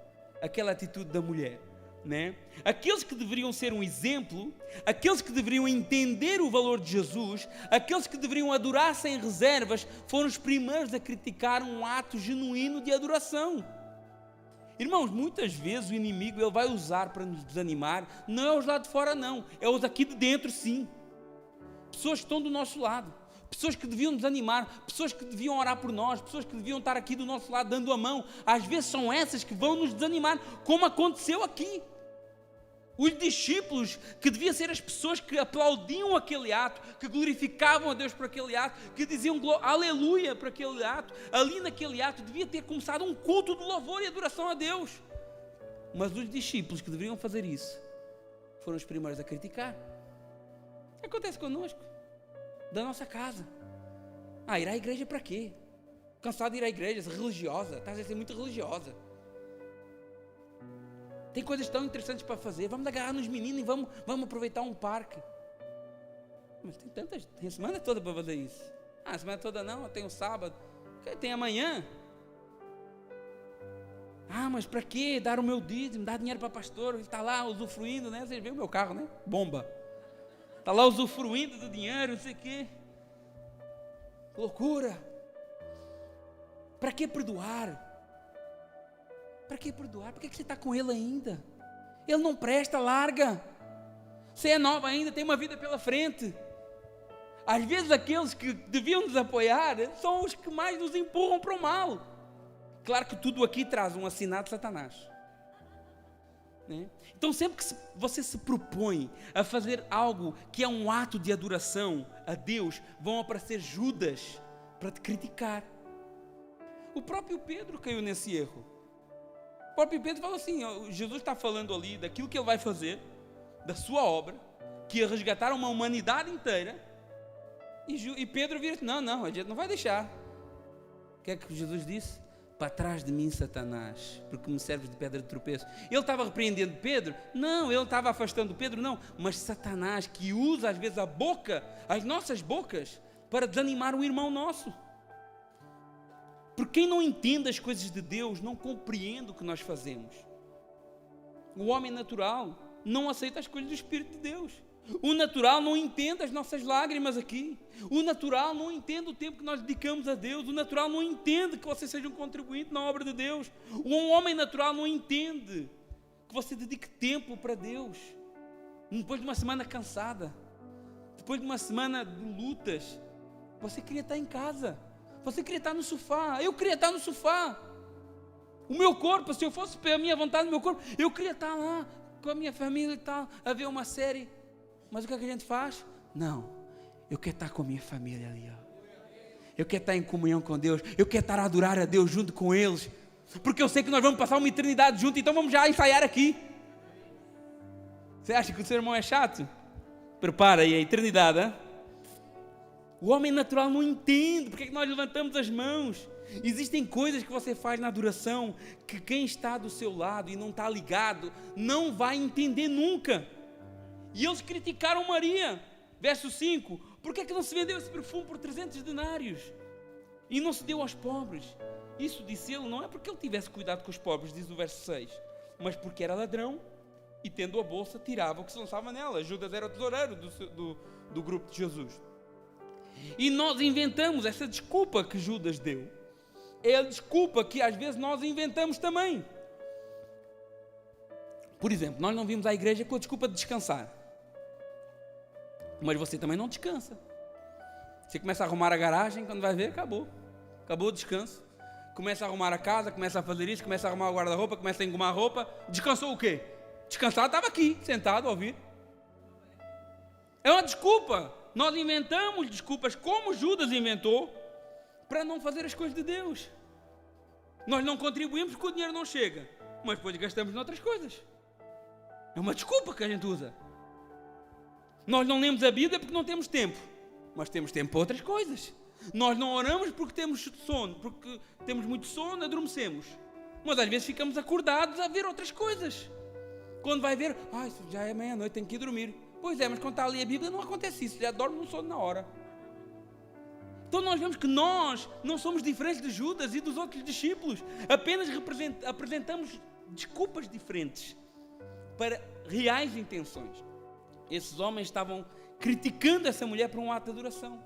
aquela atitude da mulher, né? Aqueles que deveriam ser um exemplo, aqueles que deveriam entender o valor de Jesus, aqueles que deveriam adorar sem reservas, foram os primeiros a criticar um ato genuíno de adoração. Irmãos, muitas vezes o inimigo ele vai usar para nos desanimar, não é os lá de fora não, é os aqui de dentro sim, pessoas que estão do nosso lado, pessoas que deviam nos animar, pessoas que deviam orar por nós, pessoas que deviam estar aqui do nosso lado dando a mão, às vezes são essas que vão nos desanimar, como aconteceu aqui. Os discípulos, que deviam ser as pessoas que aplaudiam aquele ato, que glorificavam a Deus por aquele ato, que diziam aleluia por aquele ato, ali naquele ato devia ter começado um culto de louvor e adoração a Deus. Mas os discípulos que deveriam fazer isso, foram os primeiros a criticar. O que acontece connosco? Da nossa casa. Ir à igreja para quê? Cansado de ir à igreja, religiosa, estás a ser muito religiosa. Tem coisas tão interessantes para fazer, vamos agarrar nos meninos e vamos aproveitar um parque. Mas tem a semana toda para fazer isso. A semana toda não, tem o sábado, tem amanhã. Mas para quê? Dar o meu dízimo, dar dinheiro para pastor, ele está lá usufruindo, né? Vocês viram o meu carro, né? Bomba. Está lá usufruindo do dinheiro, não sei o quê. Que loucura. Para que perdoar? Para que perdoar? Por que você está com ele ainda? Ele não presta, larga. Você é nova ainda, tem uma vida pela frente. Às vezes aqueles que deviam nos apoiar são os que mais nos empurram para o mal. Claro que tudo aqui traz um assinado de Satanás, né? Então sempre que você se propõe a fazer algo que é um ato de adoração a Deus, vão aparecer Judas para te criticar. O próprio Pedro caiu nesse erro. O próprio Pedro falou assim, Jesus está falando ali daquilo que ele vai fazer, da sua obra, que ia resgatar uma humanidade inteira, e Pedro vira, não, a gente não vai deixar. O que é que Jesus disse? Para trás de mim, Satanás, porque me serves de pedra de tropeço. Ele estava repreendendo Pedro? Não, ele não estava afastando Pedro, não, mas Satanás, que usa às vezes a boca, as nossas bocas, para desanimar um irmão nosso. Porque quem não entende as coisas de Deus, não compreende o que nós fazemos. O homem natural não aceita as coisas do Espírito de Deus. O natural não entende as nossas lágrimas aqui. O natural não entende o tempo que nós dedicamos a Deus. O natural não entende que você seja um contribuinte na obra de Deus. Um homem natural não entende que você dedique tempo para Deus. Depois de uma semana cansada, depois de uma semana de lutas, você queria estar em casa. Você queria estar no sofá. Eu queria estar no sofá. O meu corpo, se eu fosse pela minha vontade do meu corpo, eu queria estar lá com a minha família e tal, a ver uma série. Mas o que é que a gente faz? Não, eu quero estar com a minha família ali, eu quero estar em comunhão com Deus, eu quero estar a adorar a Deus junto com eles, porque eu sei que nós vamos passar uma eternidade juntos, então vamos já ensaiar aqui. Você acha que o seu irmão é chato? Prepara aí a eternidade, hein? O homem natural não entende porque é que nós levantamos as mãos. Existem coisas que você faz na adoração que quem está do seu lado e não está ligado não vai entender nunca. E eles criticaram Maria. Verso 5. Por que é que não se vendeu esse perfume por 300 denários? E não se deu aos pobres? Isso, disse ele, não é porque ele tivesse cuidado com os pobres, diz o verso 6, mas porque era ladrão e, tendo a bolsa, tirava o que se lançava nela. Judas era o tesoureiro do grupo de Jesus. E nós inventamos essa desculpa que Judas deu. É a desculpa que às vezes nós inventamos também. Por exemplo, nós não vimos à igreja com a desculpa de descansar. Mas você também não descansa. Você começa a arrumar a garagem, quando vai ver, acabou o descanso. Começa a arrumar a casa, começa a fazer isso, começa a arrumar o guarda-roupa, começa a engomar a roupa. Descansou o quê? Descansar estava aqui, sentado a ouvir. É uma desculpa. Nós inventamos desculpas como Judas inventou para não fazer as coisas de Deus. Nós não contribuímos porque o dinheiro não chega, mas depois gastamos em outras coisas. É uma desculpa que a gente usa. Nós não lemos a Bíblia porque não temos tempo, mas temos tempo para outras coisas. Nós não oramos porque temos sono, porque temos muito sono, adormecemos. Mas às vezes ficamos acordados a ver outras coisas. Quando vai ver, já é meia-noite, tenho que ir dormir. Pois é, mas quando está ali a Bíblia não acontece isso, já dorme no sono na hora. Então nós vemos que nós não somos diferentes de Judas e dos outros discípulos. Apenas apresentamos desculpas diferentes para reais intenções. Esses homens estavam criticando essa mulher por um ato de adoração.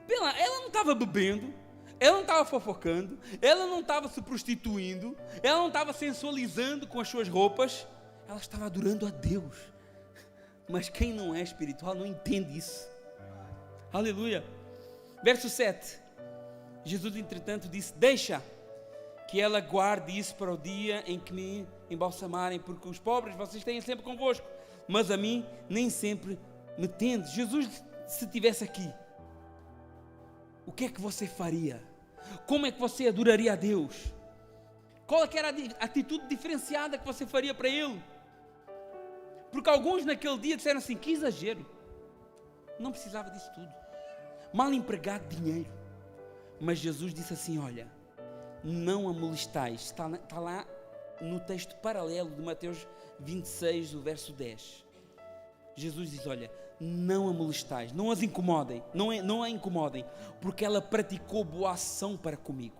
Ela não estava bebendo, ela não estava fofocando, ela não estava se prostituindo, ela não estava sensualizando com as suas roupas, ela estava adorando a Deus. Mas quem não é espiritual não entende isso. Aleluia. Verso 7. Jesus, entretanto, disse: deixa que ela guarde isso para o dia em que me embalsamarem, porque os pobres vocês têm sempre convosco, mas a mim nem sempre me tendes. Jesus, se estivesse aqui, o que é que você faria? Como é que você adoraria a Deus? Qual é que era a atitude diferenciada que você faria para Ele? Porque alguns naquele dia disseram assim: que exagero, não precisava disso tudo, mal empregado dinheiro. Mas Jesus disse assim: olha, não a molestais. Está lá no texto paralelo de Mateus 26, o verso 10. Jesus diz: olha, não a molestais, não as incomodem, não a incomodem, porque ela praticou boa ação para comigo.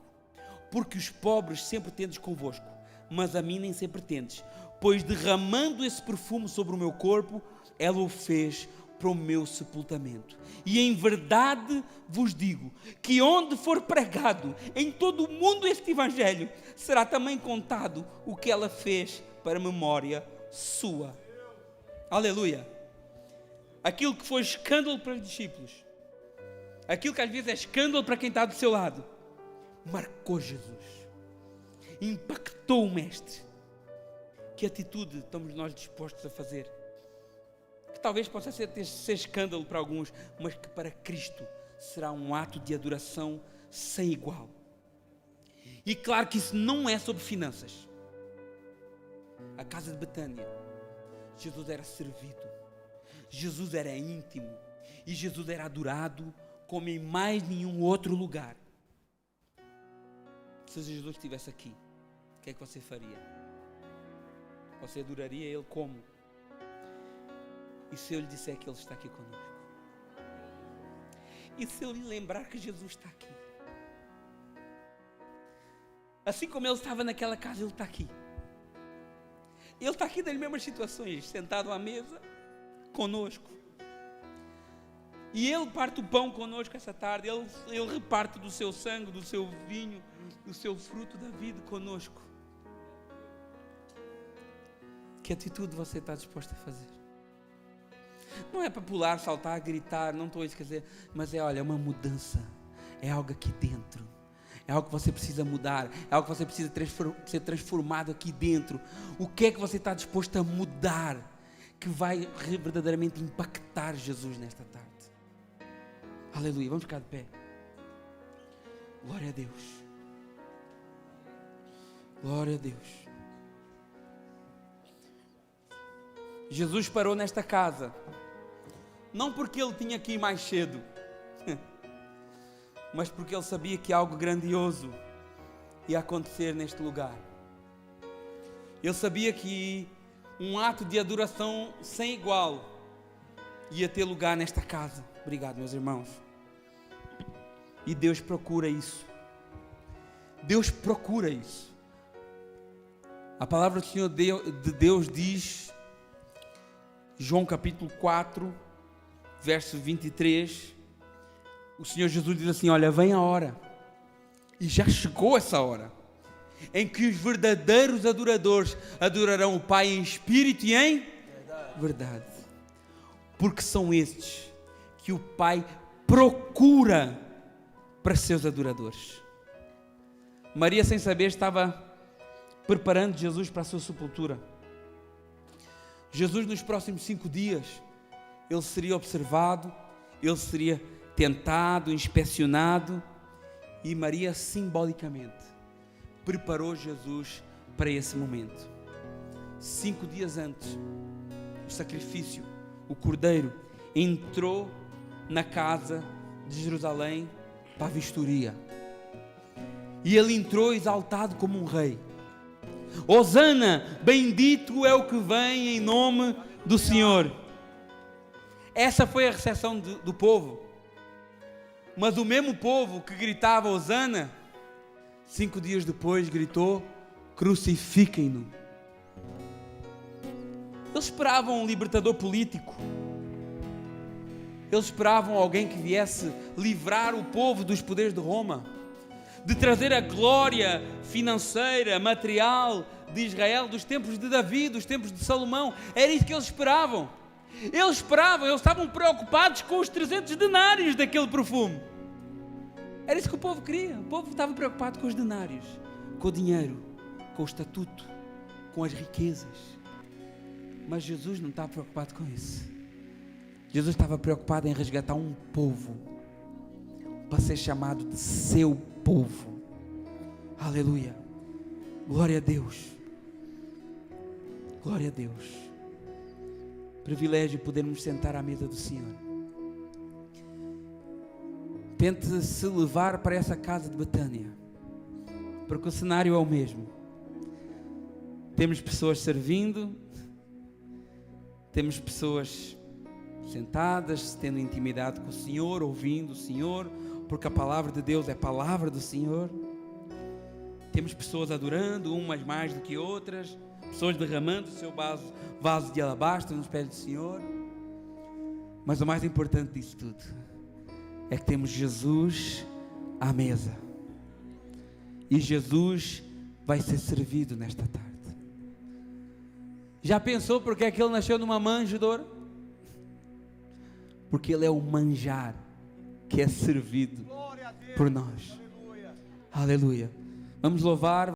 Porque os pobres sempre tendes convosco, mas a mim nem sempre tendes, pois derramando esse perfume sobre o meu corpo, ela o fez para o meu sepultamento. E em verdade vos digo, que onde for pregado em todo o mundo este evangelho, será também contado o que ela fez para memória sua. Aleluia. Aquilo que foi escândalo para os discípulos, aquilo que às vezes é escândalo para quem está do seu lado, marcou Jesus, impactou o Mestre. Que atitude estamos nós dispostos a fazer? Que talvez possa ser escândalo para alguns, mas que para Cristo será um ato de adoração sem igual. E claro que isso não é sobre finanças. A casa de Betânia, Jesus era servido, Jesus era íntimo, e Jesus era adorado como em mais nenhum outro lugar. Se Jesus estivesse aqui, o que é que você faria? Você adoraria Ele como? E se eu lhe disser que Ele está aqui conosco? E se eu lhe lembrar que Jesus está aqui? Assim como Ele estava naquela casa, Ele está aqui. Ele está aqui nas mesmas situações, sentado à mesa, conosco. E Ele parte o pão conosco essa tarde, Ele reparte do seu sangue, do seu vinho, do seu fruto da vida conosco. Que atitude você está disposto a fazer? Não é para pular, saltar, gritar, não estou a isso quer dizer, mas é uma mudança, é algo aqui dentro, é algo que você precisa mudar, é algo que você precisa ser transformado aqui dentro. O que é que você está disposto a mudar, que vai verdadeiramente impactar Jesus nesta tarde? Aleluia, vamos ficar de pé. Glória a Deus, glória a Deus. Jesus parou nesta casa, não porque Ele tinha que ir mais cedo, mas porque ele sabia que algo grandioso ia acontecer neste lugar. Ele sabia que um ato de adoração sem igual ia ter lugar nesta casa. Obrigado, meus irmãos. E Deus procura isso. Deus procura isso. A palavra do Senhor de Deus diz, João capítulo 4, verso 23, o Senhor Jesus diz assim: olha, vem a hora, e já chegou essa hora, em que os verdadeiros adoradores adorarão o Pai em espírito e em verdade. Porque são estes que o Pai procura para seus adoradores. Maria, sem saber, estava preparando Jesus para a sua sepultura. Jesus, nos próximos 5 dias, ele seria observado, ele seria tentado, inspecionado, e Maria, simbolicamente, preparou Jesus para esse momento. 5 dias antes, o sacrifício, o cordeiro, entrou na casa de Jerusalém para a vistoria. E ele entrou exaltado como um rei. Hosana, bendito é o que vem em nome do Senhor. Essa foi a recepção do povo. Mas o mesmo povo que gritava Hosana, 5 dias depois gritou: crucifiquem-no. Eles esperavam um libertador político. Eles esperavam alguém que viesse livrar o povo dos poderes de Roma, de trazer a glória financeira, material de Israel, dos tempos de Davi, dos tempos de Salomão. Era isso que eles esperavam. Eles estavam preocupados com os 300 denários daquele perfume. Era isso que o povo queria. O povo estava preocupado com os denários, com o dinheiro, com o estatuto, com as riquezas. Mas Jesus não estava preocupado com isso. Jesus estava preocupado em resgatar um povo para ser chamado de seu povo. Aleluia. Glória a Deus. Glória a Deus. Privilégio podermos sentar à mesa do Senhor. Tente se levar para essa casa de Betânia, porque o cenário é o mesmo. Temos pessoas servindo, temos pessoas sentadas, tendo intimidade com o Senhor, ouvindo o Senhor, porque a palavra de Deus é a palavra do Senhor. Temos pessoas adorando, umas mais do que outras, pessoas derramando o seu vaso de alabastro nos pés do Senhor. Mas o mais importante disso tudo é que temos Jesus à mesa, e Jesus vai ser servido nesta tarde. Já pensou porque é que ele nasceu numa manjedoura? Porque ele é o manjar que é servido por nós. Aleluia. Vamos louvar.